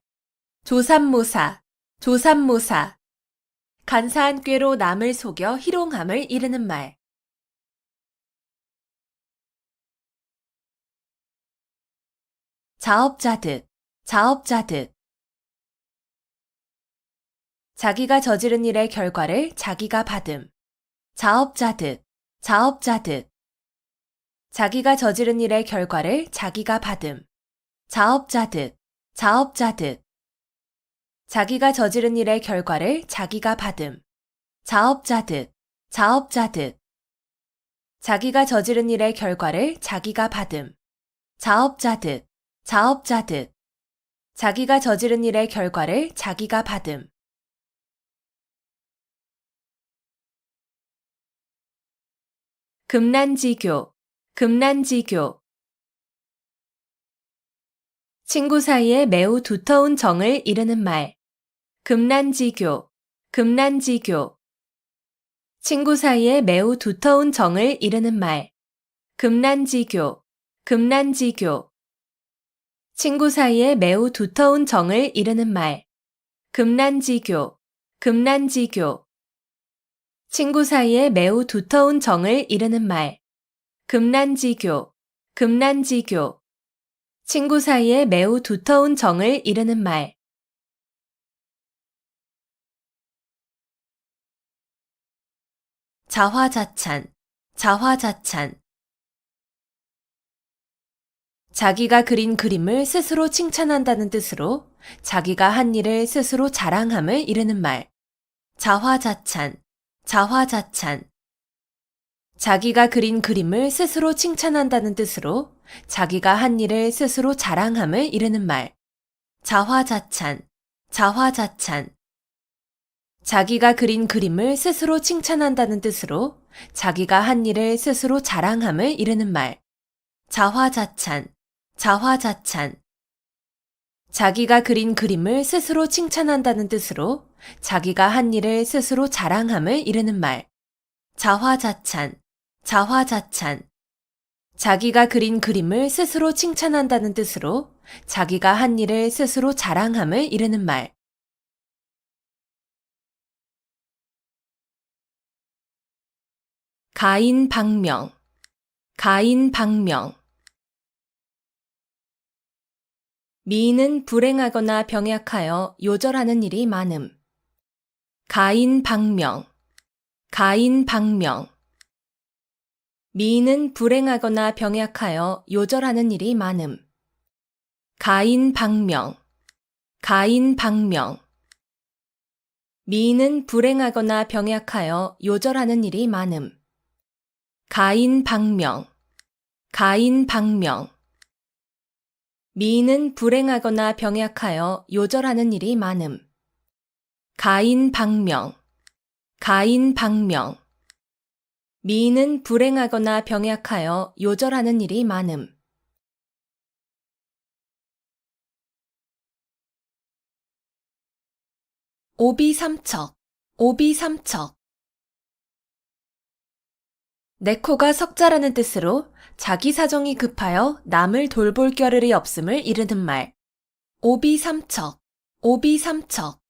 S1: 조삼모사, 조삼모사. 간사한 꾀로 남을 속여 희롱함을 이르는 말. 자업자득, 자업자득. 자기가 저지른 일의 결과를 자기가 받음. 자업자득, 자업자득. 자기가 저지른 일의 결과를 자기가 받음. 자업자득, 자업자득. 자기가 저지른 일의 결과를 자기가 받음. 자업자득, 자업자득. 자기가 저지른 일의 결과를 자기가 받음. 자업자득, 자업자득. 자기가 저지른 일의 결과를 자기가 받음. 금난지교, 금난지교. 친구 사이에 매우 두터운 정을 이르는 말. 금난지교, 금난지교. 친구 사이에 매우 두터운 정을 이르는 말. 금난지교, 금난지교. 친구 사이에 매우 두터운 정을 이르는 말. 금난지교, 금난지교. 친구 사이에 매우 두터운 정을 이르는 말. 금난지교, 금난지교. 친구 사이에 매우 두터운 정을 이르는 말. 자화자찬, 자화자찬. 자기가 그린 그림을 스스로 칭찬한다는 뜻으로 자기가 한 일을 스스로 자랑함을 이르는 말. 자화자찬, 자화자찬. 자기가 그린 그림을 스스로 칭찬한다는 뜻으로 자기가 한 일을 스스로 자랑함을 이르는 말. 자화자찬, 자화자찬. 자기가 그린 그림을 스스로 칭찬한다는 뜻으로 자기가 한 일을 스스로 자랑함을 이르는 말. 자화자찬, 자화자찬. 자기가 그린 그림을 스스로 칭찬한다는 뜻으로 자기가 한 일을 스스로 자랑함을 이르는 말. 자화자찬, 자화자찬. 자기가 그린 그림을 스스로 칭찬한다는 뜻으로 자기가 한 일을 스스로 자랑함을 이르는 말. 가인방명, 가인방명. 미인은 불행하거나 병약하여 요절하는 일이 많음. 가인방명, 가인방명. 미인은 불행하거나 병약하여 요절하는 일이 많음. 가인방명, 가인방명. 미인은 불행하거나 병약하여 요절하는 일이 많음. 가인방명, 가인방명. 미인은 불행하거나 병약하여 요절하는 일이 많음. 가인방명, 가인방명. 미인은 불행하거나 병약하여 요절하는 일이 많음. 오비삼척, 오비삼척. 내 코가 석자라는 뜻으로 자기 사정이 급하여 남을 돌볼 겨를이 없음을 이르는 말. 오비삼척, 오비삼척.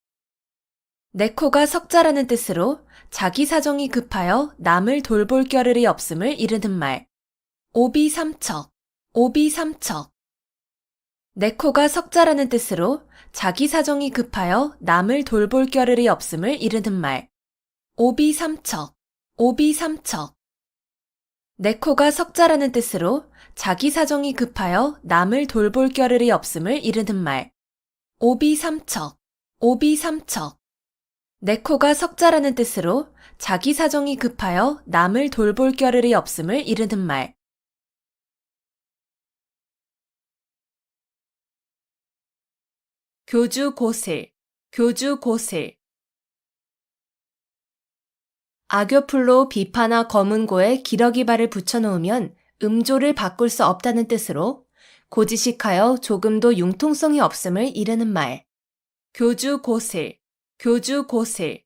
S1: 내 코가 석자라는 뜻으로 자기 사정이 급하여 남을 돌볼 겨를이 없음을 이르는 말. 오비삼척, 오비삼척. 내 코가 석자라는 뜻으로 자기 사정이 급하여 남을 돌볼 겨를이 없음을 이르는 말. 오비삼척, 오비삼척. 내 코가 석자라는 뜻으로 자기 사정이 급하여 남을 돌볼 겨를이 없음을 이르는 말. 오비삼척, 오비삼척. 내 코가 석자라는 뜻으로 자기 사정이 급하여 남을 돌볼 겨를이 없음을 이르는 말. 교주고슬, 교주고슬. 악교풀로 비파나 검은고에 기러기발을 붙여놓으면 음조를 바꿀 수 없다는 뜻으로 고지식하여 조금도 융통성이 없음을 이르는 말. 교주고슬, 교주고슬.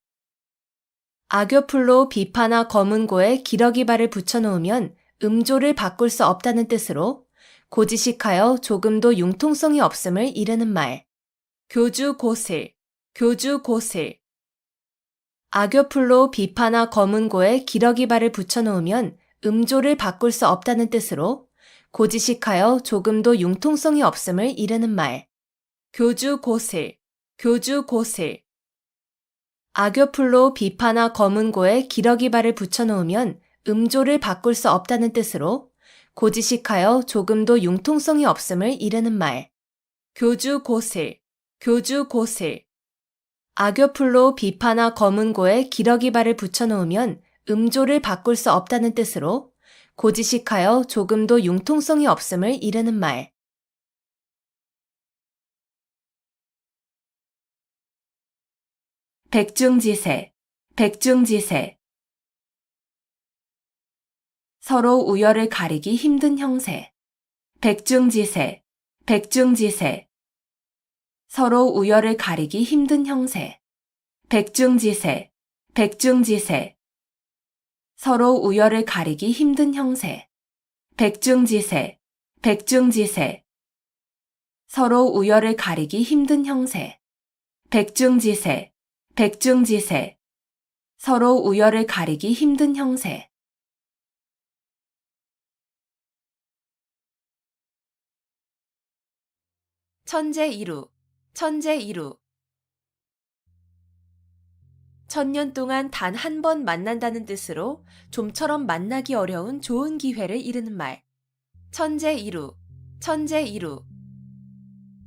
S1: 악교풀로 비파나 검은고에 기러기발을 붙여놓으면 음조를 바꿀 수 없다는 뜻으로 고지식하여 조금도 융통성이 없음을 이르는 말. 교주고슬, 교주고슬. 악교풀로 비파나 검은고에 기러기발을 붙여놓으면 음조를 바꿀 수 없다는 뜻으로 고지식하여 조금도 융통성이 없음을 이르는 말. 교주고슬, 교주고슬. 악교풀로 비파나 검은고에 기러기발을 붙여놓으면 음조를 바꿀 수 없다는 뜻으로 고지식하여 조금도 융통성이 없음을 이르는 말. 교주고슬, 교주고슬. 악교풀로 비파나 검은고에 기러기발을 붙여놓으면 음조를 바꿀 수 없다는 뜻으로 고지식하여 조금도 융통성이 없음을 이르는 말. 백중지세, 백중지세. 서로 우열을 가리기 힘든 형세. 백중지세, 백중지세. 서로 우열을 가리기 힘든 형세. 백중지세, 백중지세. 서로 우열을 가리기 힘든 형세. 백중지세, 백중지세. 서로 우열을 가리기 힘든 형세. 백중지세, 백중지세. 서로 우열을 가리기 힘든 형세. 천재이루, 천재이루. 천년 동안 단 한 번 만난다는 뜻으로 좀처럼 만나기 어려운 좋은 기회를 이르는 말. 천재이루, 천재이루.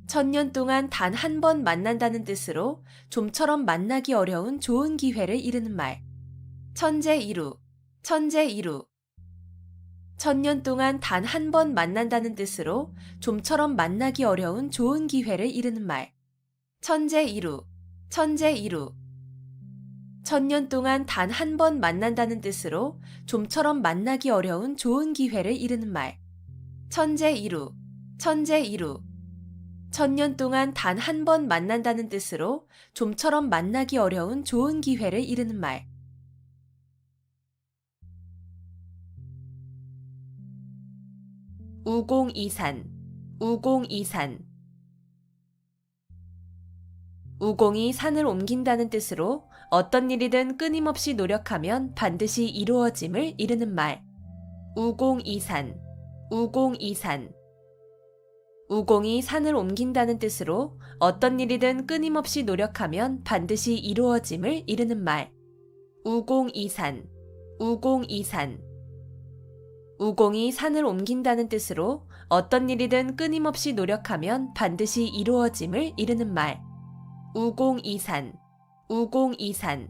S1: 천년 동안 단 한 번 만난다는 뜻으로 좀처럼 만나기 어려운 좋은 기회를 이르는 말. 천재이루, 천재이루. 천년 동안 단 한 번 만난다는 뜻으로 좀처럼 만나기 어려운 좋은 기회를 이르는 말. 천재이루, 천재이루. 천년 동안 단 한 번 만난다는 뜻으로 좀처럼 만나기 어려운 좋은 기회를 이르는 말. 천재이루, 천재이루. 천년 동안 단 한 번 만난다는 뜻으로 좀처럼 만나기 어려운 좋은 기회를 이르는 말. 우공이산, 우공이산. 우공이 산을 옮긴다는 뜻으로 어떤 일이든 끊임없이 노력하면 반드시 이루어짐을 이르는 말. 우공이산, 우공이산. 우공이 산을 옮긴다는 뜻으로 어떤 일이든 끊임없이 노력하면 반드시 이루어짐을 이르는 말. 우공이산, 우공이산. 우공이 산을 옮긴다는 뜻으로 어떤 일이든 끊임없이 노력하면 반드시 이루어짐을 이르는 말. 우공이산, 우공이산.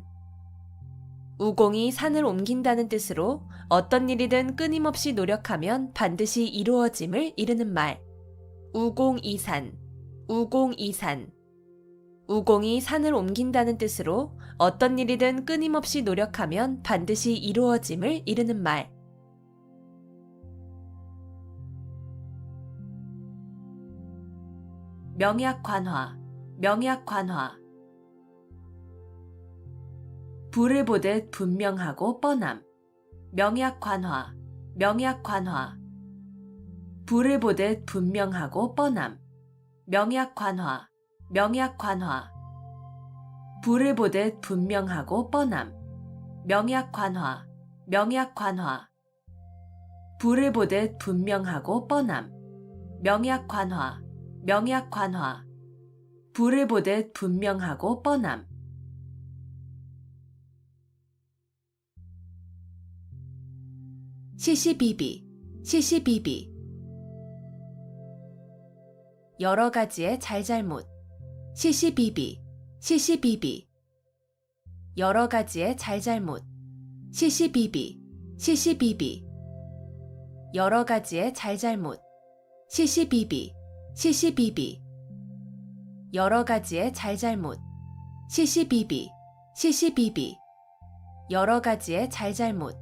S1: 우공이 산을 옮긴다는 뜻으로 어떤 일이든 끊임없이 노력하면 반드시 이루어짐을 이르는 말. 우공이산, 우공이산. 우공이 산을 옮긴다는 뜻으로 어떤 일이든 끊임없이 노력하면 반드시 이루어짐을 이르는 말. 명약관화, 명약관화. 불을 보듯 분명하고 뻔함. 명약관화, 명약관화. 불을 보듯 분명하고 뻔함. 명약관화, 명약관화. 불을 보듯 분명하고 뻔함. 명약관화, 명약관화. 불을 보듯 분명하고 뻔함. 명약관화, 명약관화. 불을 보듯 분명하고 뻔함. 시시비비, 시시비비. 여러 가지의 잘잘못. 시시비비, 시시비비. 여러 가지의 잘잘못. 시시비비, 시시비비. 여러 가지의 잘잘못. 시시비비, 시시비비. 여러 가지의 잘잘못. 시시비비, 시시비비. 여러 가지의 잘잘못.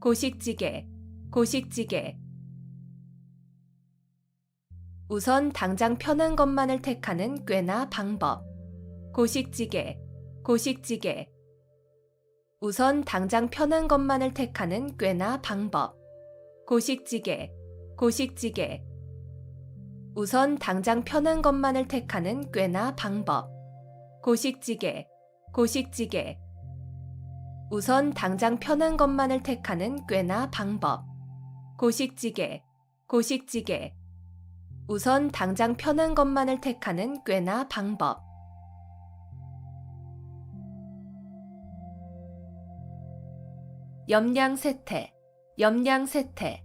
S1: 고식지게, 고식지게. 우선 당장 편한 것만을 택하는 꾀나 방법. 고식지게, 고식지게. 우선 당장 편한 것만을 택하는 꾀나 방법. 고식지게, 고식지게. 우선 당장 편한 것만을 택하는 꾀나 방법. 고식지게, 고식지게. 우선 당장 편한 것만을 택하는 꾀나 방법. 고식지게, 고식지게. 우선 당장 편한 것만을 택하는 꾀나 방법. 염량세태, 염량세태.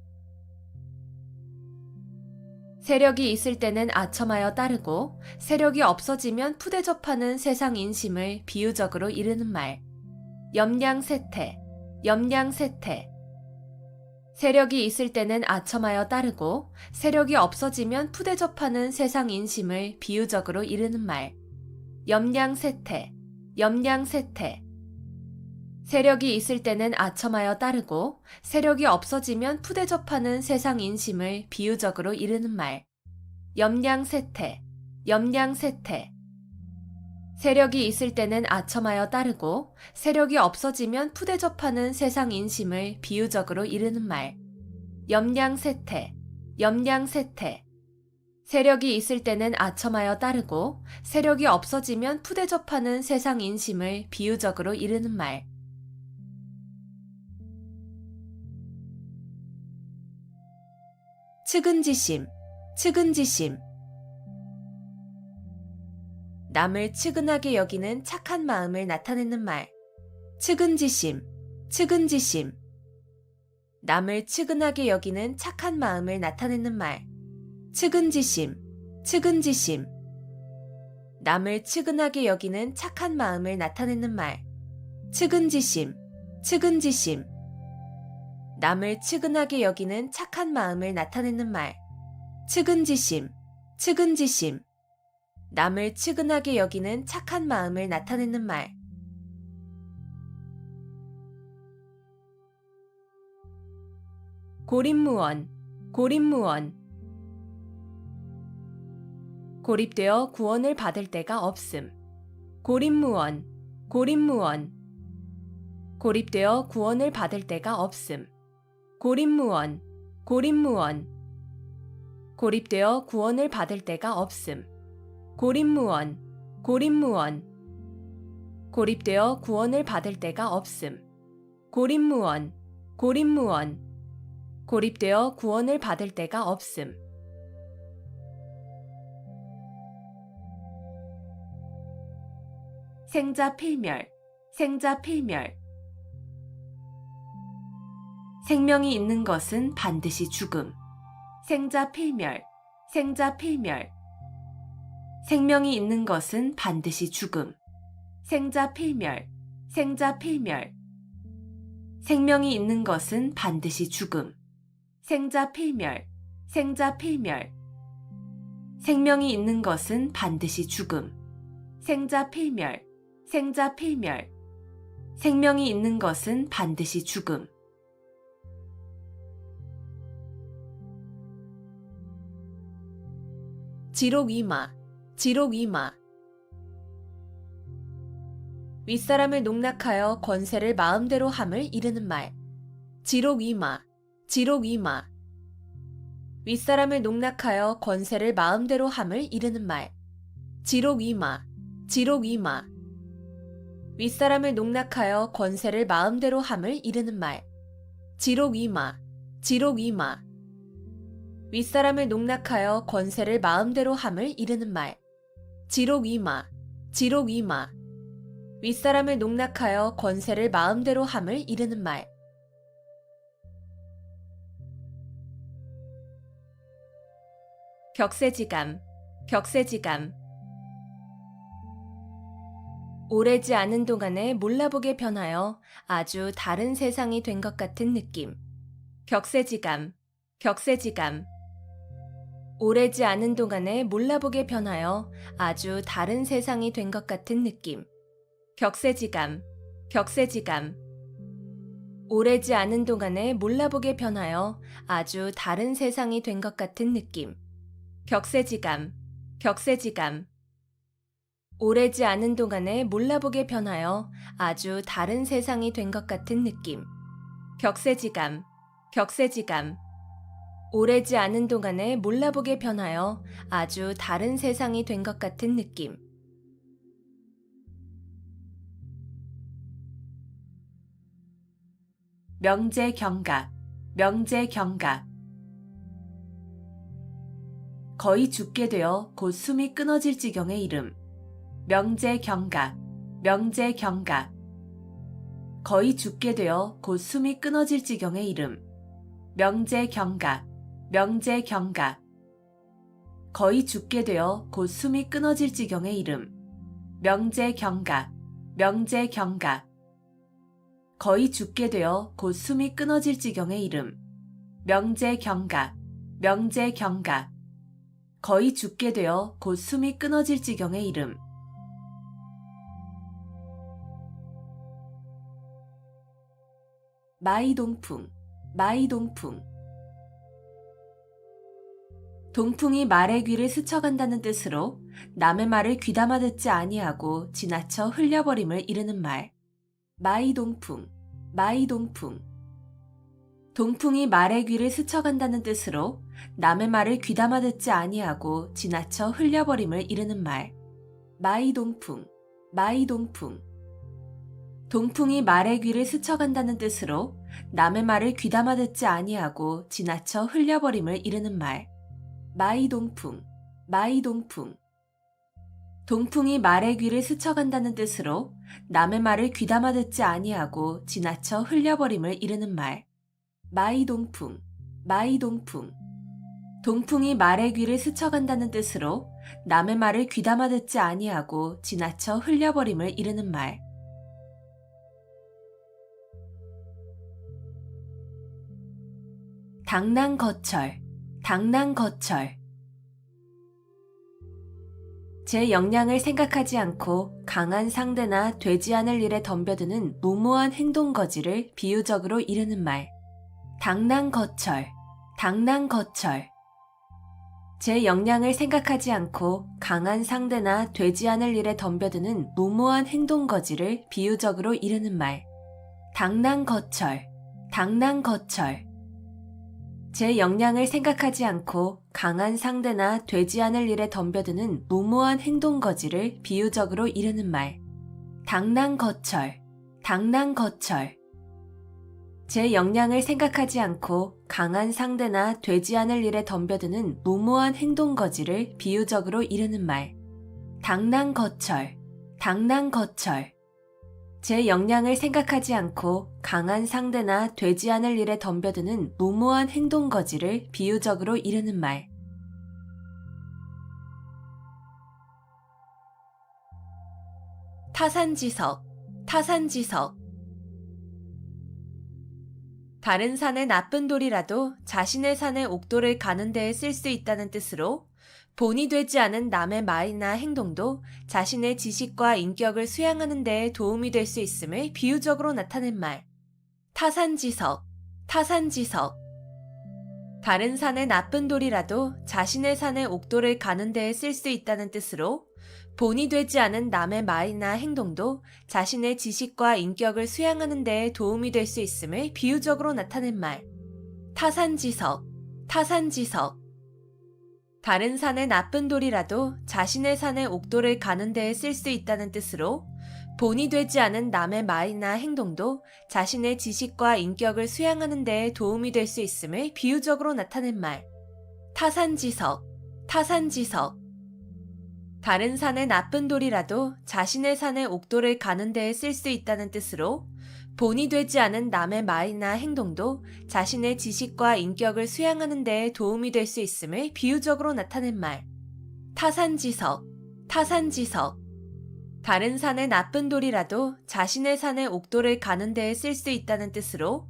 S1: 세력이 있을 때는 아첨하여 따르고 세력이 없어지면 푸대접하는 세상 인심을 비유적으로 이르는 말. 염량세태, 염량세태. 세력이 있을 때는 아첨하여 따르고 세력이 없어지면 푸대접하는 세상 인심을 비유적으로 이르는 말. 염량세태, 염량세태. 세력이 있을 때는 아첨하여 따르고 세력이 없어지면 푸대접하는 세상 인심을 비유적으로 이르는 말. 염량세태, 염량세태. 세력이 있을 때는 아첨하여 따르고 세력이 없어지면 푸대접하는 세상 인심을 비유적으로 이르는 말. 염량세태, 염량세태. 세력이 있을 때는 아첨하여 따르고 세력이 없어지면 푸대접하는 세상 인심을 비유적으로 이르는 말. 측은지심, 측은지심. 남을 측은하게 여기는 착한 마음을 나타내는 말. 측은지심, 측은지심. 남을 측은하게 여기는 착한 마음을 나타내는 말. 측은지심, 측은지심. 남을 측은하게 여기는 착한 마음을 나타내는 말. 측은지심, 측은지심. 남을 측은하게 여기는 착한 마음을 나타내는 말. 측은지심, 측은지심. 남을 측은하게 여기는 착한 마음을 나타내는 말. 고립무원, 고립무원. 고립되어 구원을 받을 데가 없음. 고립무원, 고립무원. 고립되어 구원을 받을 데가 없음. 고립무원, 고립무원. 고립되어 구원을 받을 데가 없음. 고립무원, 고립무원. 고립되어 구원을 받을 데가 없음. 고립무원, 고립무원. 고립되어 구원을 받을 데가 없음. 생자 필멸, 생자 필멸. 생명이 있는 것은 반드시 죽음. 생자 필멸, 생자 필멸. 생명이 있는 것은 반드시 죽음. 생자 필멸, 생자 필멸. 생명이 있는 것은 반드시 죽음. 생자 필멸, 생자 필멸. 생명이 있는 것은 반드시 죽음. 생자 필멸, 생자 필멸. 생명이 있는 것은 반드시 죽음. 지록이마, 지록이마. 윗사람을 농락하여 권세를 마음대로 함을 이르는 말. 지록이마, 지록이마. 윗사람을 농락하여 권세를 마음대로 함을 이르는 말. 지록이마, 지록이마. 윗사람을 농락하여 권세를 마음대로 함을 이르는 말. 지록이마, 지록이마. 윗사람을 농락하여 권세를 마음대로 함을 이르는 말. 지록이마, 지록이마. 윗사람을 농락하여 권세를 마음대로 함을 이르는 말. 격세지감, 격세지감. 오래지 않은 동안에 몰라보게 변하여 아주 다른 세상이 된 것 같은 느낌. 격세지감, 격세지감. 오래지 않은 동안에 몰라보게 변하여 아주 다른 세상이 된 것 같은 느낌. 격세지감, 격세지감. 오래지 않은 동안에 몰라보게 변하여 아주 다른 세상이 된 것 같은 느낌. 격세지감, 격세지감. 오래지 않은 동안에 몰라보게 변하여 아주 다른 세상이 된 것 같은 느낌. 격세지감, 격세지감. 오래지 않은 동안에 몰라보게 변하여 아주 다른 세상이 된 것 같은 느낌. 명제경각, 명제경각. 거의 죽게 되어 곧 숨이 끊어질 지경에 이름. 명제경각, 명제경각. 거의 죽게 되어 곧 숨이 끊어질 지경에 이름. 명제경각, 명제경각. 거의 죽게 되어 곧 숨이 끊어질 지경에 이름. 명제경각, 명제경각. 거의 죽게 되어 곧 숨이 끊어질 지경에 이름. 명제경각, 명제경각. 거의 죽게 되어 곧 숨이 끊어질 지경에 이름. 마이동풍, 마이동풍. 동풍이 말의 귀를 스쳐간다는 뜻으로 남의 말을 귀담아 듣지 아니하고 지나쳐 흘려버림을 이르는 말. 마이동풍, 마이동풍. 동풍이 말의 귀를 스쳐간다는 뜻으로 남의 말을 귀담아 듣지 아니하고 지나쳐 흘려버림을 이르는 말. 마이동풍, 마이동풍. 동풍이 말의 귀를 스쳐간다는 뜻으로 남의 말을 귀담아 듣지 아니하고 지나쳐 흘려버림을 이르는 말. 마이동풍, 마이동풍. 동풍이 말의 귀를 스쳐간다는 뜻으로 남의 말을 귀담아 듣지 아니하고 지나쳐 흘려버림을 이르는 말. 마이동풍, 마이동풍. 동풍이 말의 귀를 스쳐간다는 뜻으로 남의 말을 귀담아 듣지 아니하고 지나쳐 흘려버림을 이르는 말. 당랑거철, 당랑거철. 제 역량을 생각하지 않고 강한 상대나 되지 않을 일에 덤벼드는 무모한 행동거지를 비유적으로 이르는 말. 당랑거철, 당랑거철. 제 역량을 생각하지 않고 강한 상대나 되지 않을 일에 덤벼드는 무모한 행동거지를 비유적으로 이르는 말. 당랑거철, 당랑거철. 제 역량을 생각하지 않고 강한 상대나 되지 않을 일에 덤벼드는 무모한 행동거지를 비유적으로 이르는 말. 당랑거철, 당랑거철. 제 역량을 생각하지 않고 강한 상대나 되지 않을 일에 덤벼드는 무모한 행동거지를 비유적으로 이르는 말. 당랑거철, 당랑거철. 제 역량을 생각하지 않고 강한 상대나 되지 않을 일에 덤벼드는 무모한 행동거지를 비유적으로 이르는 말. 타산지석, 타산지석. 다른 산의 나쁜 돌이라도 자신의 산의 옥돌을 가는 데에 쓸 수 있다는 뜻으로 본이 되지 않은 남의 말이나 행동도 자신의 지식과 인격을 수양하는 데에 도움이 될 수 있음을 비유적으로 나타낸 말. 타산지석, 타산지석. 다른 산의 나쁜 돌이라도 자신의 산의 옥돌을 가는 데에 쓸 수 있다는 뜻으로 본이 되지 않은 남의 말이나 행동도 자신의 지식과 인격을 수양하는 데에 도움이 될 수 있음을 비유적으로 나타낸 말. 타산지석, 타산지석. 다른 산의 나쁜 돌이라도 자신의 산의 옥돌을 가는 데에 쓸 수 있다는 뜻으로 본이 되지 않은 남의 말이나 행동도 자신의 지식과 인격을 수양하는 데에 도움이 될 수 있음을 비유적으로 나타낸 말. 타산지석, 타산지석. 다른 산의 나쁜 돌이라도 자신의 산의 옥돌을 가는 데에 쓸 수 있다는 뜻으로 본이 되지 않은 남의 말이나 행동도 자신의 지식과 인격을 수양하는 데에 도움이 될 수 있음을 비유적으로 나타낸 말. 타산지석, 타산지석. 다른 산의 나쁜 돌이라도 자신의 산의 옥돌을 가는 데에 쓸 수 있다는 뜻으로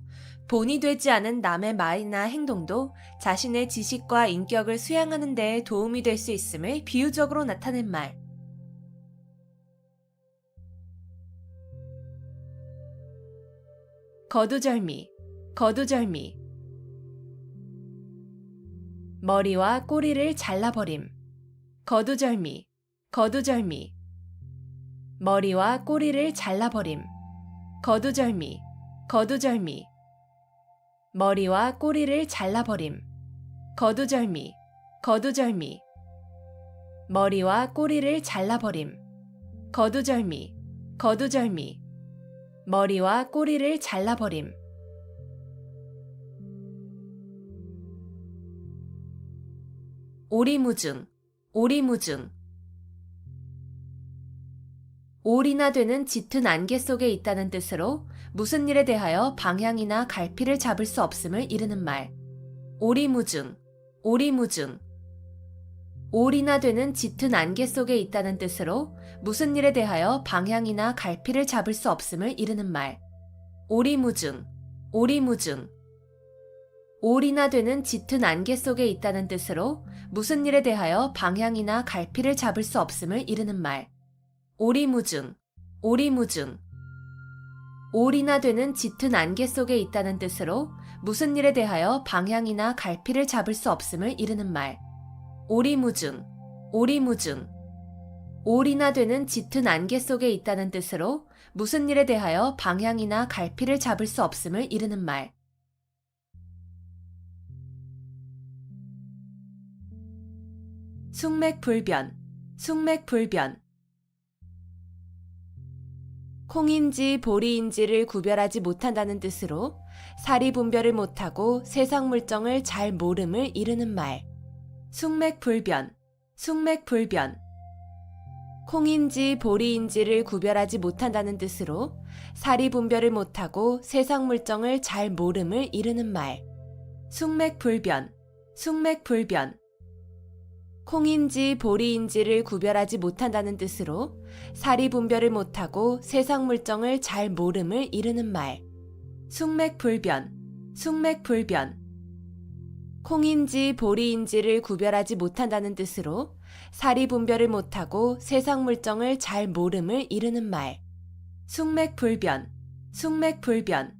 S1: 본이 되지 않은 남의 말이나 행동도 자신의 지식과 인격을 수양하는 데에 도움이 될 수 있음을 비유적으로 나타낸 말. 거두절미, 거두절미. 머리와 꼬리를 잘라버림. 거두절미, 거두절미. 머리와 꼬리를 잘라버림. 거두절미, 거두절미. 머리와 꼬리를 잘라버림. 거두절미, 거두절미. 머리와 꼬리를 잘라버림. 거두절미, 거두절미. 머리와 꼬리를 잘라버림. 오리무중, 오리무중. 올이나 되는 짙은 안개 속에 있다는 뜻으로 무슨 일에 대하여 방향이나 갈피를 잡을 수 없음을 이르는 말. 오리무중, 오리무중. 올이나 되는 짙은 안개 속에 있다는 뜻으로 무슨 일에 대하여 방향이나 갈피를 잡을 수 없음을 이르는 말. 오리무중, 오리무중. 올이나 되는 짙은 안개 속에 있다는 뜻으로 무슨 일에 대하여 방향이나 갈피를 잡을 수 없음을 이르는 말. 오리무중, 오리무중. 올이나 되는 짙은 안개 속에 있다는 뜻으로 무슨 일에 대하여 방향이나 갈피를 잡을 수 없음을 이르는 말. 오리무중, 오리무중. 올이나 되는 짙은 안개 속에 있다는 뜻으로 무슨 일에 대하여 방향이나 갈피를 잡을 수 없음을 이르는 말. 숙맥불변, 숙맥불변. 콩인지 보리인지를 구별하지 못한다는 뜻으로 사리 분별을 못하고 세상 물정을 잘 모름을 이르는 말. 숙맥불변, 숙맥불변. 콩인지 보리인지를 구별하지 못한다는 뜻으로 사리 분별을 못하고 세상 물정을 잘 모름을 이르는 말. 숙맥불변, 숙맥불변. 콩인지 보리인지를 구별하지 못한다는 뜻으로 사리 분별을 못하고 세상 물정을 잘 모름을 이르는 말. 숙맥불변, 숙맥불변. 콩인지 보리인지를 구별하지 못한다는 뜻으로 사리 분별을 못하고 세상 물정을 잘 모름을 이르는 말. 숙맥불변, 숙맥불변.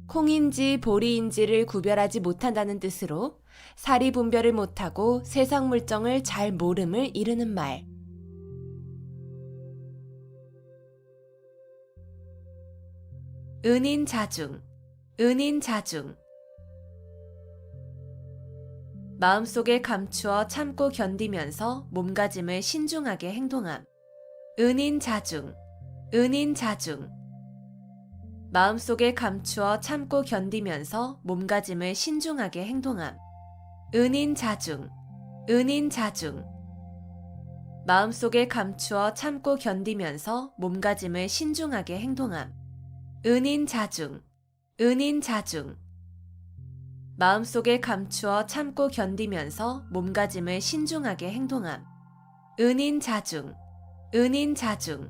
S1: 콩인지 보리인지를 구별하지 못한다는 뜻으로 사리 분별을 못하고 세상 물정을 잘 모름을 이르는 말. 은인자중, 은인자중. 마음속에 감추어 참고 견디면서 몸가짐을 신중하게 행동함. 은인자중, 은인자중. 마음속에 감추어 참고 견디면서 몸가짐을 신중하게 행동함. 은인자중, 은인자중. 마음속에 감추어 참고 견디면서 몸가짐을 신중하게 행동함. 은인자중, 은인자중. 마음속에 감추어 참고 견디면서 몸가짐을 신중하게 행동함. 은인자중, 은인자중.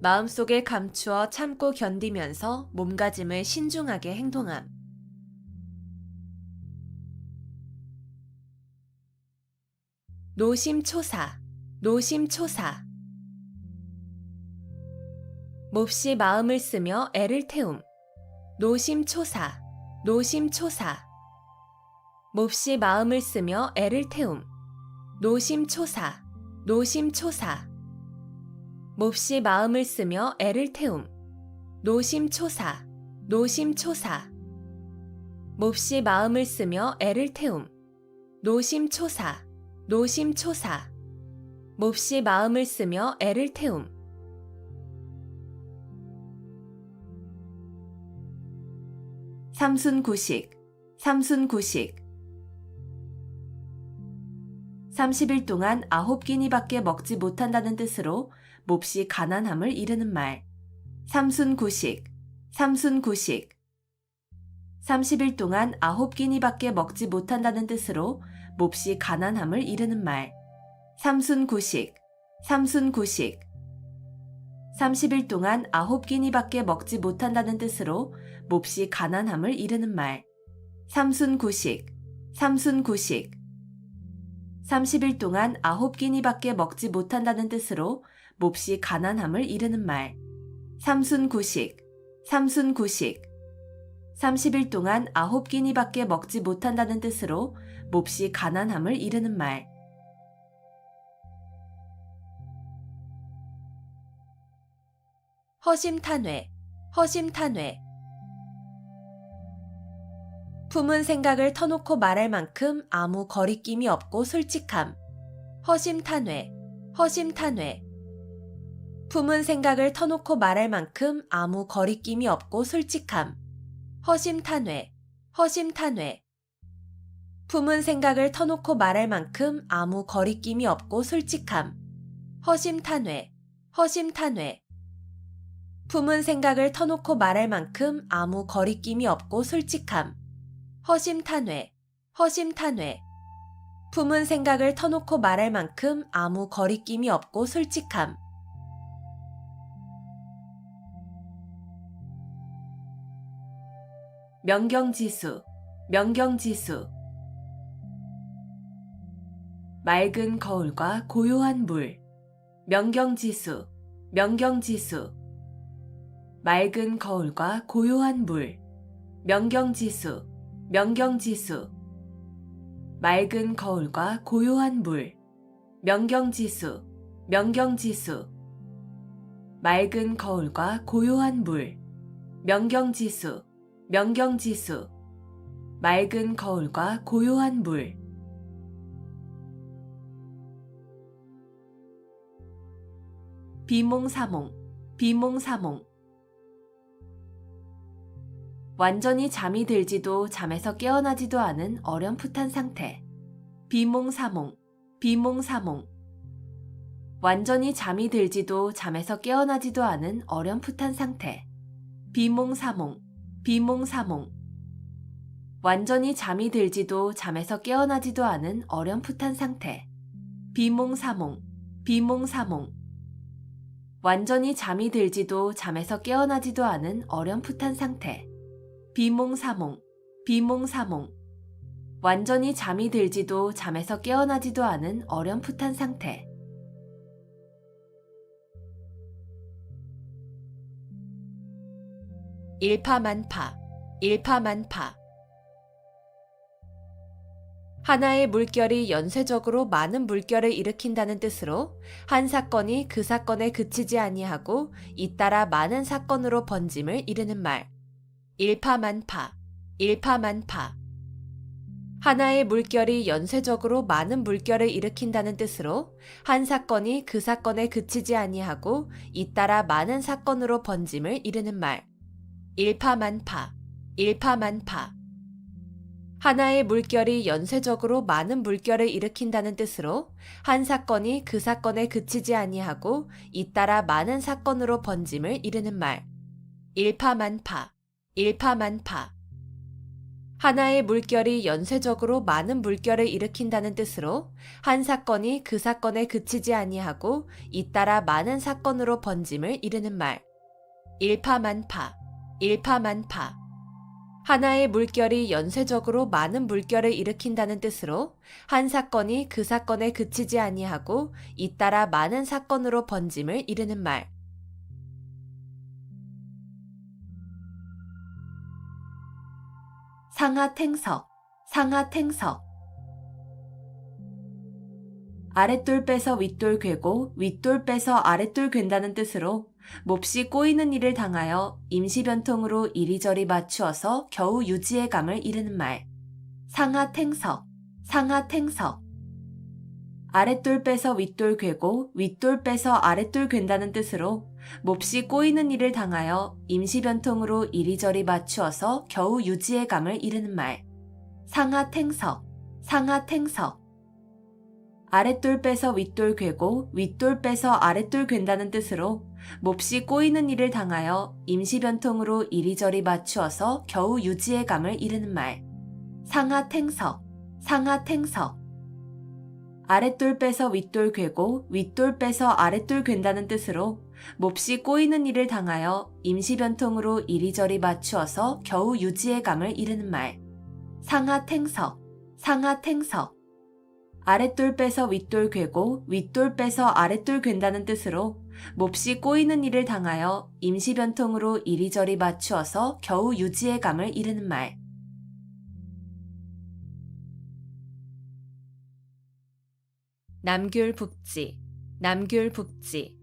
S1: 마음속에 감추어 참고 견디면서 몸가짐을 신중하게 행동함. 노심초사, 노심초사. 몹시 마음을 쓰며 애를 태움. 노심초사, 노심초사. 몹시 마음을 쓰며 애를 태움. 노심초사, 노심초사. 몹시 마음을 쓰며 애를 태움. 노심초사, 노심초사. 몹시 마음을 쓰며 애를 태움. 노심초사, 노심초사. 몹시 마음을 쓰며 애를 태움. 삼순구식, 삼순구식. 30일 동안 9끼니밖에 먹지 못한다는 뜻으로 몹시 가난함을 이르는 말. 삼순구식, 삼순구식. 30일 동안 9끼니밖에 먹지 못한다는 뜻으로 몹시 가난함을 이르는 말. 삼순구식, 삼순구식. 30일 동안 9끼니밖에 먹지 못한다는 뜻으로 몹시 가난함을 이르는 말. 삼순구식, 삼순구식. 30일 동안 9끼니밖에 먹지 못한다는 뜻으로 몹시 가난함을 이르는 말. 삼순구식, 삼순구식. 30일 동안 9끼니밖에 먹지 못한다는 뜻으로 몹시 가난함을 이르는 말. 허심탄회, 허심탄회. 품은 생각을 터놓고 말할 만큼 아무 거리낌이 없고 솔직함. 허심탄회, 허심탄회. 품은 생각을 터놓고 말할 만큼 아무 거리낌이 없고 솔직함. 허심탄회, 허심탄회. 품은 생각을 터놓고 말할 만큼 아무 거리낌이 없고 솔직함. 허심탄회, 허심탄회. 품은 생각을 터놓고 말할 만큼 아무 거리낌이 없고 솔직함. 허심탄회, 허심탄회. 품은 생각을 터놓고 말할 만큼 아무 거리낌이 없고 솔직함. 명경지수, 명경지수. 맑은 거울과 고요한 물. 명경지수, 명경지수. 맑은 거울과 고요한 물. 명경지수, 명경지수. 맑은 거울과 고요한 물. 명경지수, 명경지수. 맑은 거울과 고요한 물. 명경지수, 명경지수. 맑은 거울과 고요한 물. 비몽사몽, 비몽사몽. 완전히 잠이 들지도 잠에서 깨어나지도 않은 어렴풋한 상태. 비몽사몽, 비몽사몽. 완전히 잠이 들지도 잠에서 깨어나지도 않은 어렴풋한 상태. 비몽사몽, 비몽사몽. 완전히 잠이 들지도 잠에서 깨어나지도 않은 어렴풋한 상태. 비몽사몽, 비몽사몽. 완전히 잠이 들지도 잠에서 깨어나지도 않은 어렴풋한 상태. 비몽사몽, 비몽사몽. 완전히 잠이 들지도 잠에서 깨어나지도 않은 어렴풋한 상태. 일파만파, 일파만파. 하나의 물결이 연쇄적으로 많은 물결을 일으킨다는 뜻으로 한 사건이 그 사건에 그치지 아니하고 잇따라 많은 사건으로 번짐을 이르는 말. 일파만파, 일파만파. 하나의 물결이 연쇄적으로 많은 물결을 일으킨다는 뜻으로 한 사건이 그 사건에 그치지 아니하고 잇따라 많은 사건으로 번짐을 이르는 말. 일파만파, 일파만파. 하나의 물결이 연쇄적으로 많은 물결을 일으킨다는 뜻으로 한 사건이 그 사건에 그치지 아니하고 잇따라 많은 사건으로 번짐을 이르는 말. 일파만파, 일파만파. 하나의 물결이 연쇄적으로 많은 물결을 일으킨다는 뜻으로 한 사건이 그 사건에 그치지 아니하고 잇따라 많은 사건으로 번짐을 이르는 말. 일파만파, 일파만파. 하나의 물결이 연쇄적으로 많은 물결을 일으킨다는 뜻으로 한 사건이 그 사건에 그치지 아니하고 잇따라 많은 사건으로 번짐을 이르는 말. 상하탱석, 상하탱석. 아랫돌 빼서 윗돌 괴고 윗돌 빼서 아랫돌 괜다는 뜻으로 몹시 꼬이는 일을 당하여 임시변통으로 이리저리 맞추어서 겨우 유지의 감을 이르는 말. 상하탱석, 상하탱석. 아랫돌 빼서 윗돌 괴고 윗돌 빼서 아랫돌 괜다는 뜻으로 몹시 꼬이는 일을 당하여 임시변통으로 이리저리 맞추어서 겨우 유지의 감을 이르는 말. 상하탱석, 상하탱석. 아랫돌 빼서 윗돌 괴고 윗돌 빼서 아랫돌 괜다는 뜻으로 몹시 꼬이는 일을 당하여 임시변통으로 이리저리 맞추어서 겨우 유지의 감을 이르는 말. 상하탱석, 상하탱석. 아랫돌 빼서 윗돌 괴고 윗돌 빼서 아랫돌 괜다는 뜻으로 몹시 꼬이는 일을 당하여 임시변통으로 이리저리 맞추어서 겨우 유지의 감을 이르는 말. 상하탱석, 상하탱석. 아랫돌 빼서 윗돌 괴고 윗돌 빼서 아랫돌 괜다는 뜻으로 몹시 꼬이는 일을 당하여 임시변통으로 이리저리 맞추어서 겨우 유지의 감을 이르는 말. 남귤북지, 남귤북지.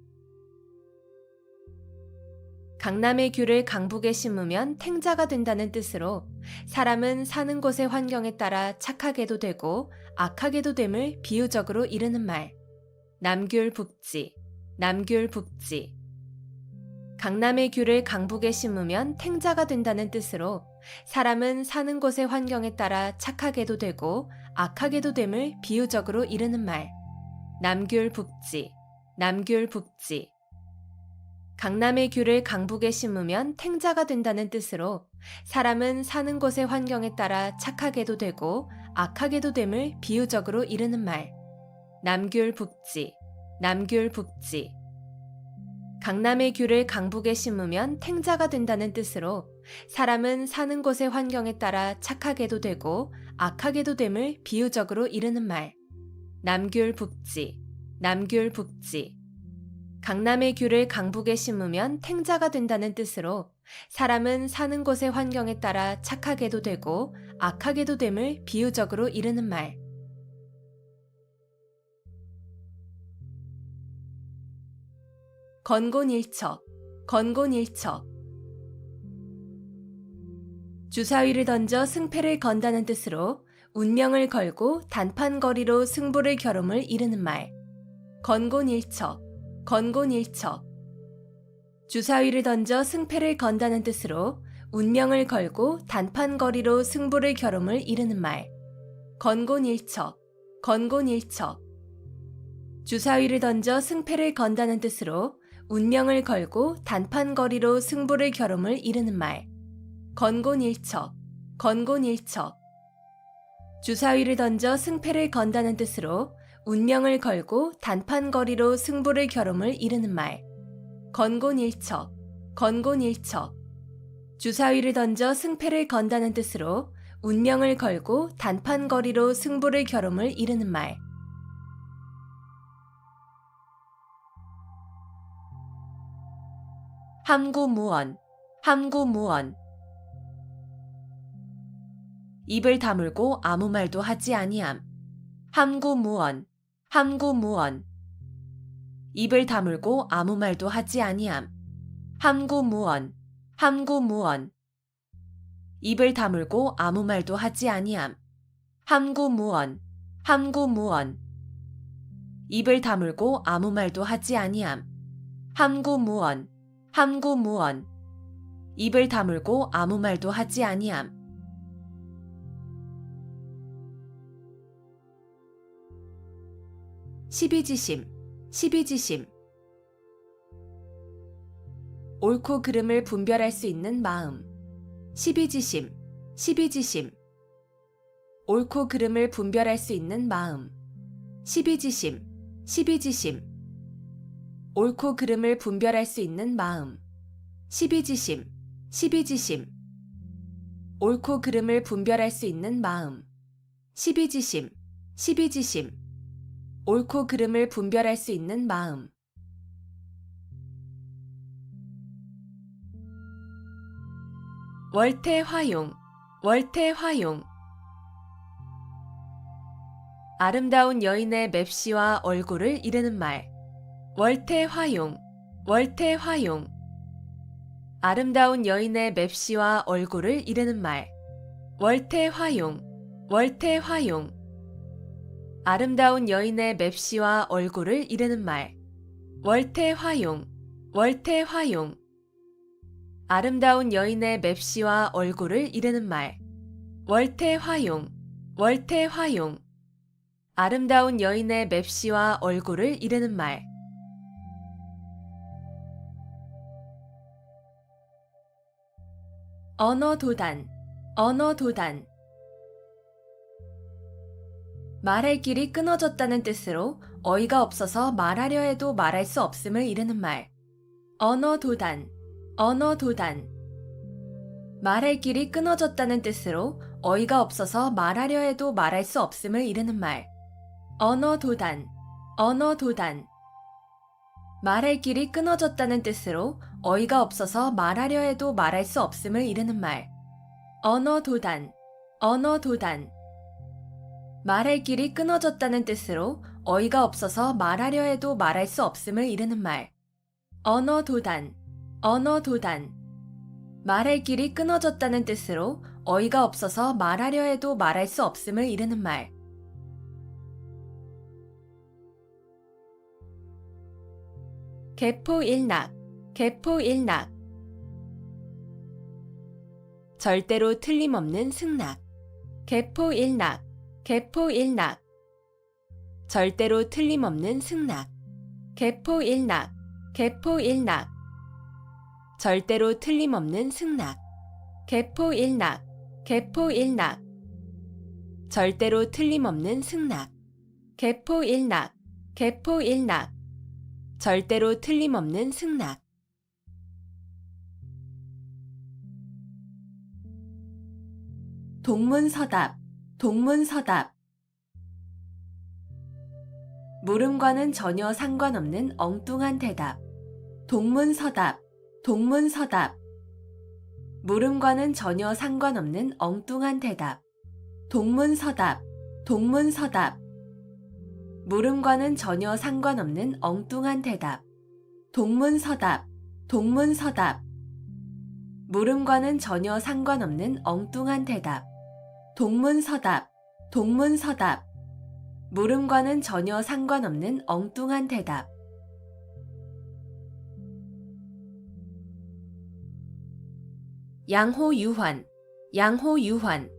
S1: 강남의 귤을 강북에 심으면 탱자가 된다는 뜻으로 사람은 사는 곳의 환경에 따라 착하게도 되고 악하게도 됨을 비유적으로 이르는 말. 남귤북지, 남귤북지. 강남의 귤을 강북에 심으면 탱자가 된다는 뜻으로 사람은 사는 곳의 환경에 따라 착하게도 되고 악하게도 됨을 비유적으로 이르는 말. 남귤북지, 남귤북지. 강남의 귤을 강북에 심으면 탱자가 된다는 뜻으로 사람은 사는 곳의 환경에 따라 착하게도 되고 악하게도 됨을 비유적으로 이르는 말. 남귤북지, 남귤북지. 강남의 귤을 강북에 심으면 탱자가 된다는 뜻으로 사람은 사는 곳의 환경에 따라 착하게도 되고 악하게도 됨을 비유적으로 이르는 말. 남귤북지, 남귤북지. 강남의 귤을 강북에 심으면 탱자가 된다는 뜻으로 사람은 사는 곳의 환경에 따라 착하게도 되고 악하게도 됨을 비유적으로 이르는 말. 건곤일척, 건곤일척. 주사위를 던져 승패를 건다는 뜻으로 운명을 걸고 단판거리로 승부를 겨룸을 이르는 말. 건곤일척, 건곤일척. 주사위를 던져 승패를 건다는 뜻으로 운명을 걸고 단판거리로 승부를 겨룸을 이르는 말. 건곤일척, 건곤일척. 주사위를 던져 승패를 건다는 뜻으로 운명을 걸고 단판거리로 승부를 겨룸을 이르는 말. 건곤일척, 건곤일척. 주사위를 던져 승패를 건다는 뜻으로 운명을 걸고 단판거리로 승부를 겨룸을 이르는 말. 건곤일척, 건곤일척. 주사위를 던져 승패를 건다는 뜻으로 운명을 걸고 단판거리로 승부를 겨룸을 이르는 말. 함구무언, 함구무언. 입을 다물고 아무 말도 하지 아니함. 함구무언, 함구무언. 입을 다물고 아무 말도 하지 아니함. 함구무언, 함구무언. 입을 다물고 아무 말도 하지 아니함. 함구무언, 함구무언. 입을 다물고 아무 말도 하지 아니함. 함구무언, 함구무언. 입을 다물고 아무 말도 하지 아니함. 시비지심, 시비지심. 옳고 그름을 분별할 수 있는 마음. 시비지심, 시비지심. 옳고 그름을 분별할 수 있는 마음. 시비지심, 시비지심. 옳고 그름을 분별할 수 있는 마음. 시비지심, 시비지심. 옳고 그름을 분별할 수 있는 마음. 시비지심, 시비지심. 옳고 그름을 분별할 수 있는 마음. 월태화용, 월태화용. 아름다운 여인의 맵시와 얼굴을 이르는 말. 월태화용, 월태화용. 아름다운 여인의 맵시와 얼굴을 이르는 말. 월태화용, 월태화용. 아름다운 여인의 맵시와 얼굴을 이르는 말. 월태화용, 월태화용. 아름다운 여인의 맵시와 얼굴을 이르는 말. 월태화용, 월태화용. 아름다운 여인의 맵시와 얼굴을 이르는 말. 언어도단, 언어도단. 말할 길이 끊어졌다는 뜻으로 어이가 없어서 말하려 해도 말할 수 없음을 이르는 말. 언어도단, 언어도단. 말할 길이 끊어졌다는 뜻으로 어이가 없어서 말하려 해도 말할 수 없음을 이르는 말. 언어도단, 언어도단. 말할 길이 끊어졌다는 뜻으로 어이가 없어서 말하려 해도 말할 수 없음을 이르는 말. 언어도단, 언어도단. 말할 길이 끊어졌다는 뜻으로 어이가 없어서 말하려 해도 말할 수 없음을 이르는 말. 언어도단, 언어도단. 말할 길이 끊어졌다는 뜻으로 어이가 없어서 말하려 해도 말할 수 없음을 이르는 말. 개포일낙, 개포일낙. 절대로 틀림없는 승낙. 개포일낙, 개포일낙. 절대로 틀림없는 승낙. 개포일낙, 개포일낙. 절대로 틀림없는 승낙. 개포일낙, 개포일낙. 절대로 틀림없는 승낙. 개포일낙, 개포일낙. 절대로 틀림없는 승낙. 동문서답, 동문서답. 물음과는 전혀 상관없는 엉뚱한 대답. 동문서답, 동문서답. 물음과는 전혀 상관없는 엉뚱한 대답. 동문서답, 동문서답. 물음과는 전혀 상관없는 엉뚱한 대답. 동문서답, 동문서답. 물음과는 전혀 상관없는 엉뚱한 대답. 동문서답, 동문서답. 물음과는 전혀 상관없는 엉뚱한 대답. 양호유환, 양호유환.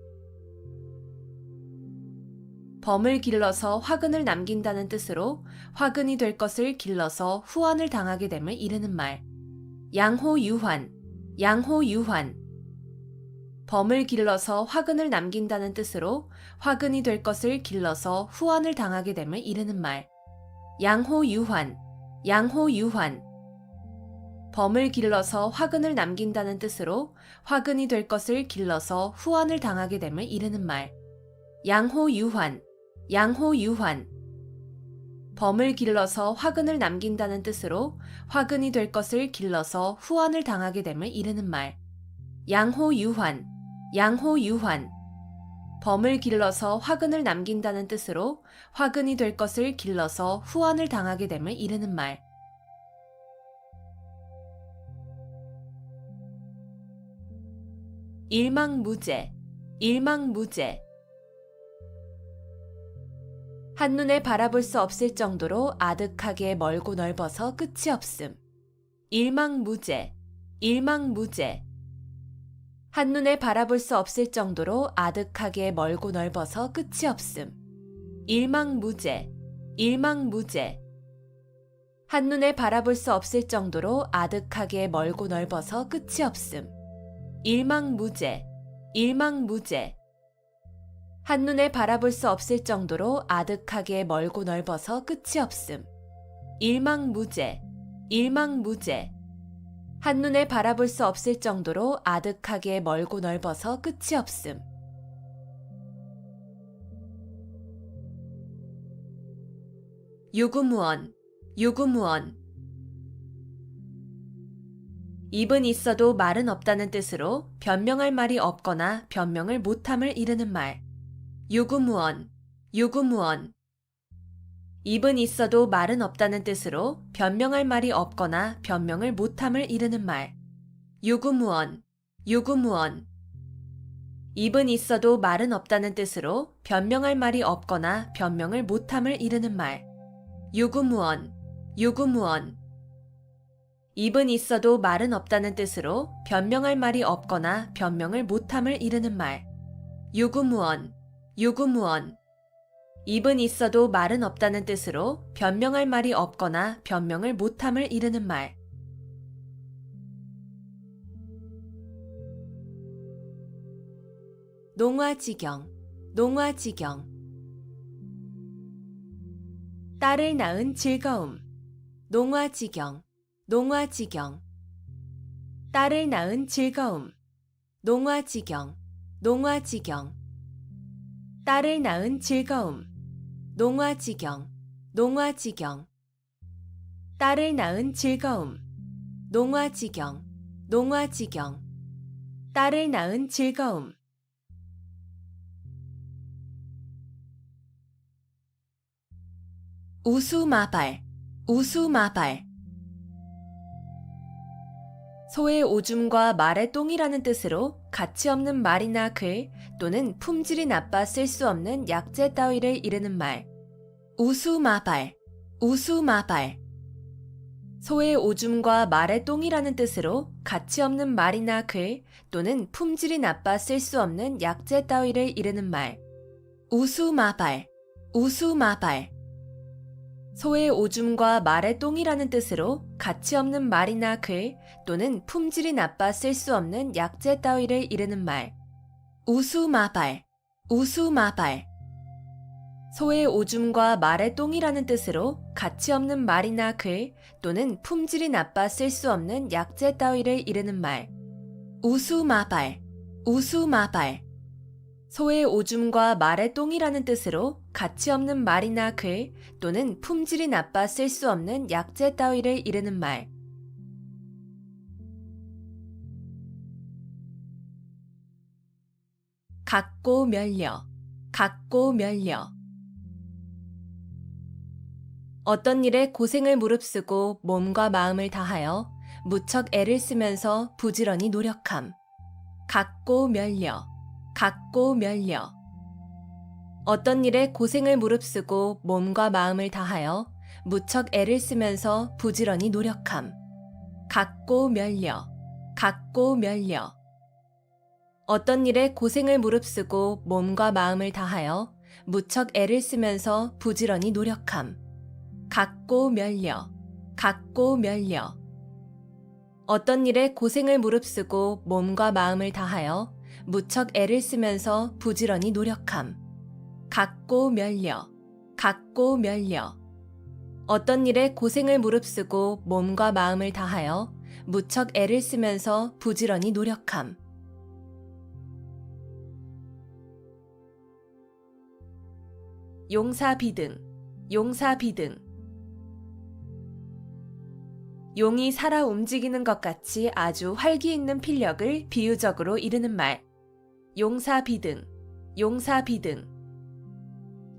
S1: 범을 길러서 화근을 남긴다는 뜻으로 화근이 될 것을 길러서 후환을 당하게 됨을 이르는 말. 양호유환, 양호유환. 범을 길러서 화근을 남긴다는 뜻으로 화근이 될 것을 길러서 후환을 당하게 됨을 이르는 말. 양호유환, 양호유환. 범을 길러서 화근을 남긴다는 뜻으로 화근이 될 것을 길러서 후환을 당하게 됨을 이르는 말. 양호유환, 양호유환. 범을 길러서 화근을 남긴다는 뜻으로 화근이 될 것을 길러서 후환을 당하게 됨을 이르는 말. 양호유환, 양호유환. 범을 길러서 화근을 남긴다는 뜻으로 화근이 될 것을 길러서 후원을 당하게 됨을 이르는 말. 일망무제, 일망무제. 한눈에 바라볼 수 없을 정도로 아득하게 멀고 넓어서 끝이 없음. 일망무제, 일망무제. 한눈에 바라볼 수 없을 정도로 아득하게 멀고 넓어서 끝이 없음. 일망무제, 일망무제. 한눈에 바라볼 수 없을 정도로 아득하게 멀고 넓어서 끝이 없음. 일망무제, 일망무제. 한눈에 바라볼 수 없을 정도로 아득하게 멀고 넓어서 끝이 없음. 일망무제, 일망무제. 한눈에 바라볼 수 없을 정도로 아득하게 멀고 넓어서 끝이 없음. 유구무원, 유구무원. 입은 있어도 말은 없다는 뜻으로 변명할 말이 없거나 변명을 못함을 이르는 말. 유구무원, 유구무원. 입은 있어도 말은 없다는 뜻으로 변명할 말이 없거나 변명을 못함을 이르는 말. 유구무원, 유구무원. 입은 있어도 말은 없다는 뜻으로 변명할 말이 없거나 변명을 못함을 이르는 말. 유구무원, 유구무원. 입은 있어도 말은 없다는 뜻으로 변명할 말이 없거나 변명을 못함을 이르는 말. 유구무원, 유구무원. 입은 있어도 말은 없다는 뜻으로 변명할 말이 없거나 변명을 못함을 이르는 말. 농화지경, 농화지경. 딸을 낳은 즐거움. 농화지경, 농화지경. 딸을 낳은 즐거움. 농화지경, 농화지경. 딸을 낳은 즐거움. 농화지경, 농화지경. 딸을 낳은 즐거움. 농화지경, 농화지경. 딸을 낳은 즐거움. 우수마발, 우수마발. 소의 오줌과 말의 똥이라는 뜻으로 가치 없는 말이나 글 또는 품질이 나빠 쓸 수 없는 약재 따위를 이르는 말. 우수마발, 우수마발. 소의 오줌과 말의 똥이라는 뜻으로 가치 없는 말이나 글 또는 품질이 나빠 쓸 수 없는 약재 따위를 이르는 말. 우수마발, 우수마발. 소의 오줌과 말의 똥이라는 뜻으로 가치 없는 말이나 글 또는 품질이 나빠 쓸 수 없는 약재 따위를 이르는 말. 우수마발, 우수마발. 소의 오줌과 말의 똥이라는 뜻으로 가치 없는 말이나 글 또는 품질이 나빠 쓸 수 없는 약재 따위를 이르는 말. 우수마발, 우수마발. 소의 오줌과 말의 똥이라는 뜻으로 가치 없는 말이나 글 또는 품질이 나빠 쓸 수 없는 약재 따위를 이르는 말. 갖고 멸려, 갖고 멸려. 어떤 일에 고생을 무릅쓰고 몸과 마음을 다하여 무척 애를 쓰면서 부지런히 노력함. 갖고 멸려, 갖고 멸려. 어떤 일에 고생을 무릅쓰고 몸과 마음을 다하여 무척 애를 쓰면서 부지런히 노력함. 갖고 멸려, 갖고 멸려. 어떤 일에 고생을 무릅쓰고 몸과 마음을 다하여 무척 애를 쓰면서 부지런히 노력함. 갖고 멸려, 갖고 멸려. 어떤 일에 고생을 무릅쓰고 몸과 마음을 다하여 무척 애를 쓰면서 부지런히 노력함. 갖고 멸려, 갖고 멸려. 어떤 일에 고생을 무릅쓰고 몸과 마음을 다하여 무척 애를 쓰면서 부지런히 노력함. 용사비등, 용사비등. 용이 살아 움직이는 것 같이 아주 활기 있는 필력을 비유적으로 이르는 말. 용사비등, 용사 비등.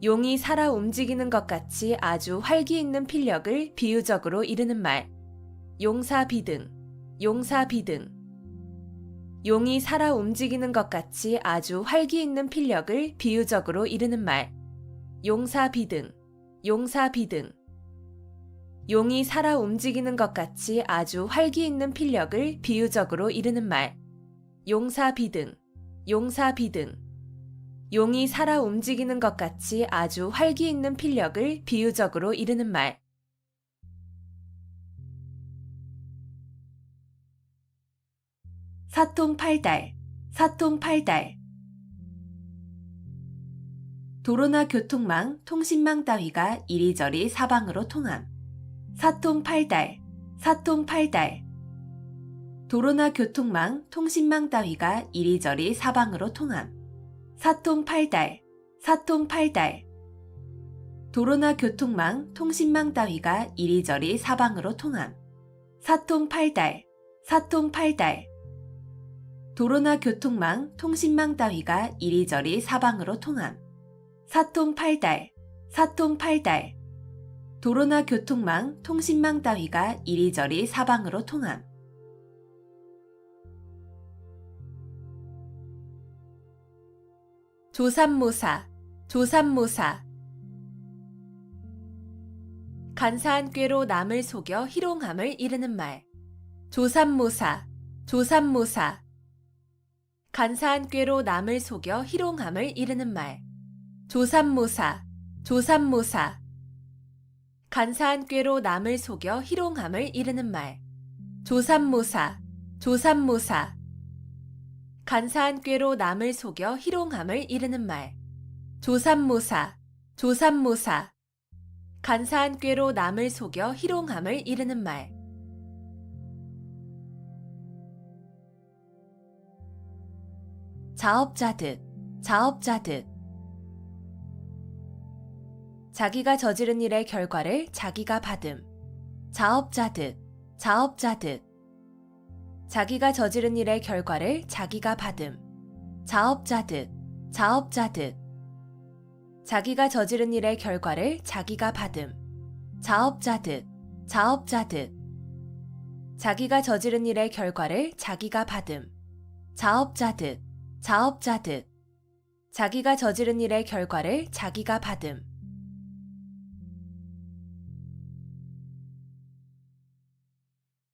S1: 용이 살아 움직이는 것 같이 아주 활기 있는 필력을 비유적으로 이르는 말. 용사 비등. 용사 비등. 용이 살아 움직이는 것 같이 아주 활기 있는 필력을 비유적으로 이르는 말. 용사 비등. 용사 비등. 용이 살아 움직이는 것 같이 아주 활기 있는 필력을 비유적으로 이르는 말. 용사 비등. 용사 비등. 용이 살아 움직이는 것 같이 아주 활기 있는 필력을 비유적으로 이르는 말. 사통팔달, 사통팔달. 도로나 교통망, 통신망 따위가 이리저리 사방으로 통함. 사통팔달, 사통팔달. 도로나 교통망, 통신망 따위가 이리저리 사방으로 통함. 사통팔달, 사통팔달. 도로나 교통망, 통신망 따위가 이리저리 사방으로 통함. 사통팔달, 사통팔달. 도로나 교통망, 통신망 따위가 이리저리 사방으로 통함. 사통팔달, 사통팔달. 도로나 교통망, 통신망 따위가 이리저리 사방으로 통함. 조삼모사, 조삼모사. 간사한 꾀로 남을 속여 희롱함을 이르는 말. 조삼모사, 조삼모사. 간사한 꾀로 남을 속여 희롱함을 이르는 말. 조삼모사, 조삼모사. 간사한 꾀로 남을 속여 희롱함을 이르는 말. 조삼모사, 조삼모사. 간사한 꾀로 남을 속여 희롱함을 이르는 말. 조삼모사, 조삼모사. 간사한 꾀로 남을 속여 희롱함을 이르는 말. 자업자득, 자업자득. 자기가 저지른 일의 결과를 자기가 받음. 자업자득, 자업자득. 자기가 저지른 일의 결과를 자기가 받음. 자업자득, 자업자득. 자기가 저지른 일의 결과를 자기가 받음. 자업자득, 자업자득. 자기가 저지른 일의 결과를 자기가 받음. 자업자득, 자업자득. 자기가 저지른 일의 결과를 자기가 받음.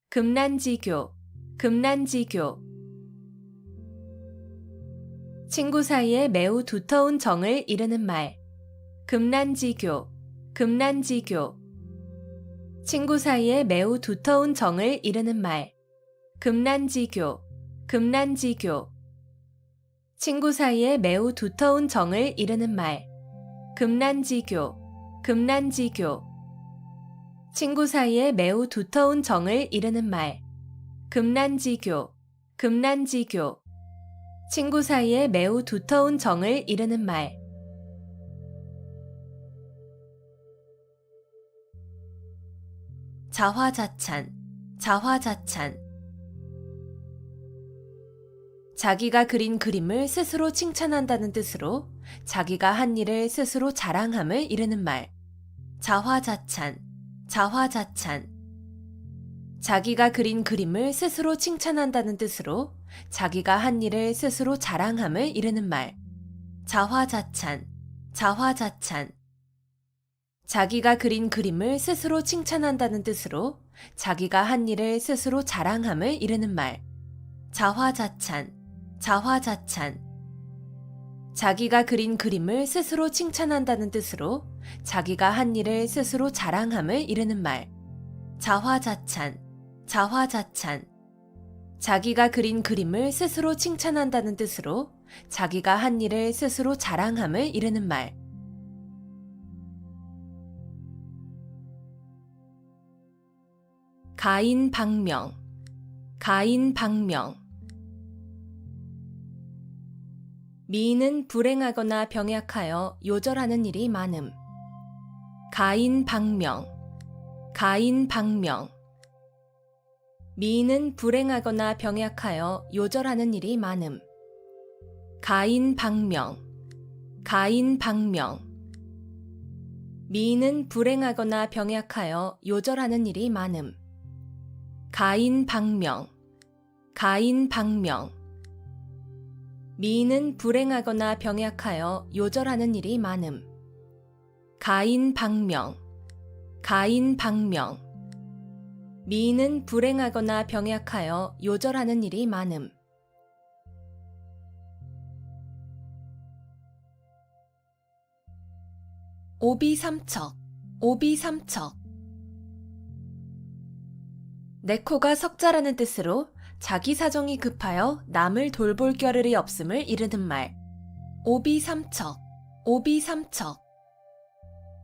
S1: 금난지교, 금난지교. 친구 사이에 매우 두터운 정을 이르는 말. 금난지교, 금난지교. 친구 사이에 매우 두터운 정을 이르는 말. 금난지교, 금난지교. 친구 사이에 매우 두터운 정을 이르는 말. 금난지교, 금난지교. 친구 사이에 매우 두터운 정을 이르는 말. 금난지교, 금난지교. 친구 사이에 매우 두터운 정을 이르는 말. 자화자찬, 자화자찬. 자기가 그린 그림을 스스로 칭찬한다는 뜻으로 자기가 한 일을 스스로 자랑함을 이르는 말. 자화자찬, 자화자찬. 자기가 그린 그림을 스스로 칭찬한다는 뜻으로 자기가 한 일을 스스로 자랑함을 이르는 말. 자화자찬, 자화자찬. 자기가 그린 그림을 스스로 칭찬한다는 뜻으로 자기가 한 일을 스스로 자랑함을 이르는 말. 자화자찬, 자화자찬. 자기가 그린 그림을 스스로 칭찬한다는 뜻으로 자기가 한 일을 스스로 자랑함을 이르는 말. 자화자찬, 자화자찬. 자기가 그린 그림을 스스로 칭찬한다는 뜻으로 자기가 한 일을 스스로 자랑함을 이르는 말. 가인방명, 가인방명. 미인은 불행하거나 병약하여 요절하는 일이 많음. 가인방명, 가인방명. 미인은 불행하거나 병약하여 요절하는 일이 많음. 가인방명, 가인방명. 미인은 불행하거나 병약하여 요절하는 일이 많음. 가인방명. 가인방명. 미인은 불행하거나 병약하여 요절하는 일이 많음. 가인방명. 가인방명. 미인은 불행하거나 병약하여 요절하는 일이 많음. 오비삼척. 오비삼척. 내 코가 석자라는 뜻으로 자기 사정이 급하여 남을 돌볼 겨를이 없음을 이르는 말. 오비삼척. 오비삼척.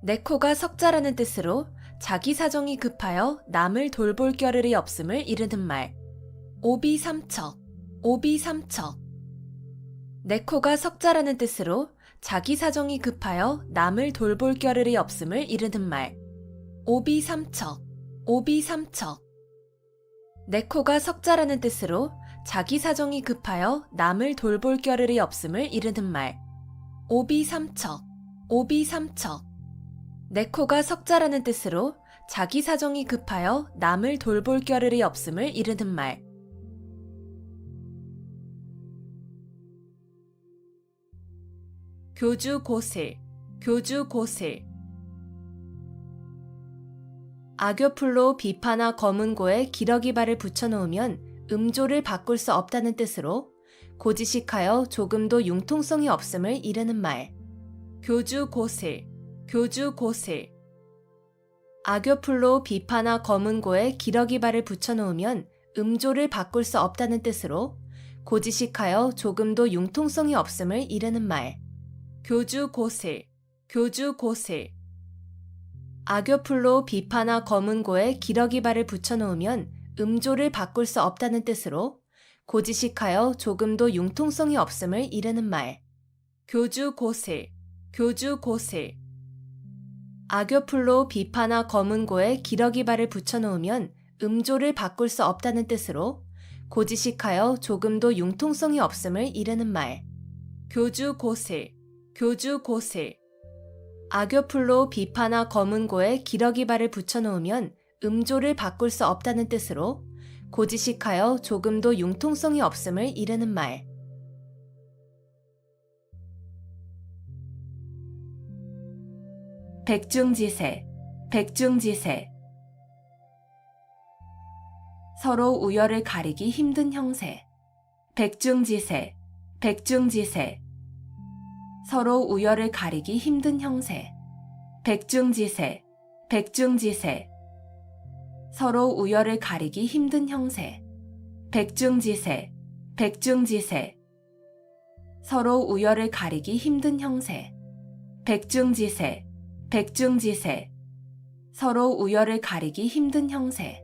S1: 내 코가 석자라는 뜻으로 자기 사정이 급하여 남을 돌볼 겨를이 없음을 이르는 말. 오비삼척. 오비삼척. 내 코가 석자라는 뜻으로 자기 사정이 급하여 남을 돌볼 겨를이 없음을 이르는 말. 오비삼척. 오비삼척. 내 코가 석자라는 뜻으로 자기 사정이 급하여 남을 돌볼 겨를이 없음을 이르는 말. 오비삼척. 오비삼척. 내 코가 석자라는 뜻으로 자기 사정이 급하여 남을 돌볼 겨를이 없음을 이르는 말. 교주고슬. 교주고슬. 악교풀로 비파나 검은고에 기러기발을 붙여놓으면 음조를 바꿀 수 없다는 뜻으로 고지식하여 조금도 융통성이 없음을 이르는 말. 교주고슬. 교주고슬. 악교풀로 비파나 검은고에 기러기발을 붙여놓으면 음조를 바꿀 수 없다는 뜻으로 고지식하여 조금도 융통성이 없음을 이르는 말. 교주고슬. 교주고슬. 악교풀로 비파나 검은고에 기러기발을 붙여놓으면 음조를 바꿀 수 없다는 뜻으로 고지식하여 조금도 융통성이 없음을 이르는 말. 교주고슬. 교주고슬. 악교풀로 비파나 검은고에 기러기발을 붙여놓으면 음조를 바꿀 수 없다는 뜻으로 고지식하여 조금도 융통성이 없음을 이르는 말. 교주고슬. 교주고슬. 악교풀로 비파나 검은고에 기러기발을 붙여놓으면 음조를 바꿀 수 없다는 뜻으로 고지식하여 조금도 융통성이 없음을 이르는 말. 백중지세. 백중지세. 서로 우열을 가리기 힘든 형세. 백중지세. 백중지세. 서로 우열을 가리기 힘든 형세. 백중지세. 백중지세. 서로 우열을 가리기 힘든 형세. 백중지세. 백중지세. 서로 우열을 가리기 힘든 형세. 백중지세. 백중지세. 서로 우열을 가리기 힘든 형세.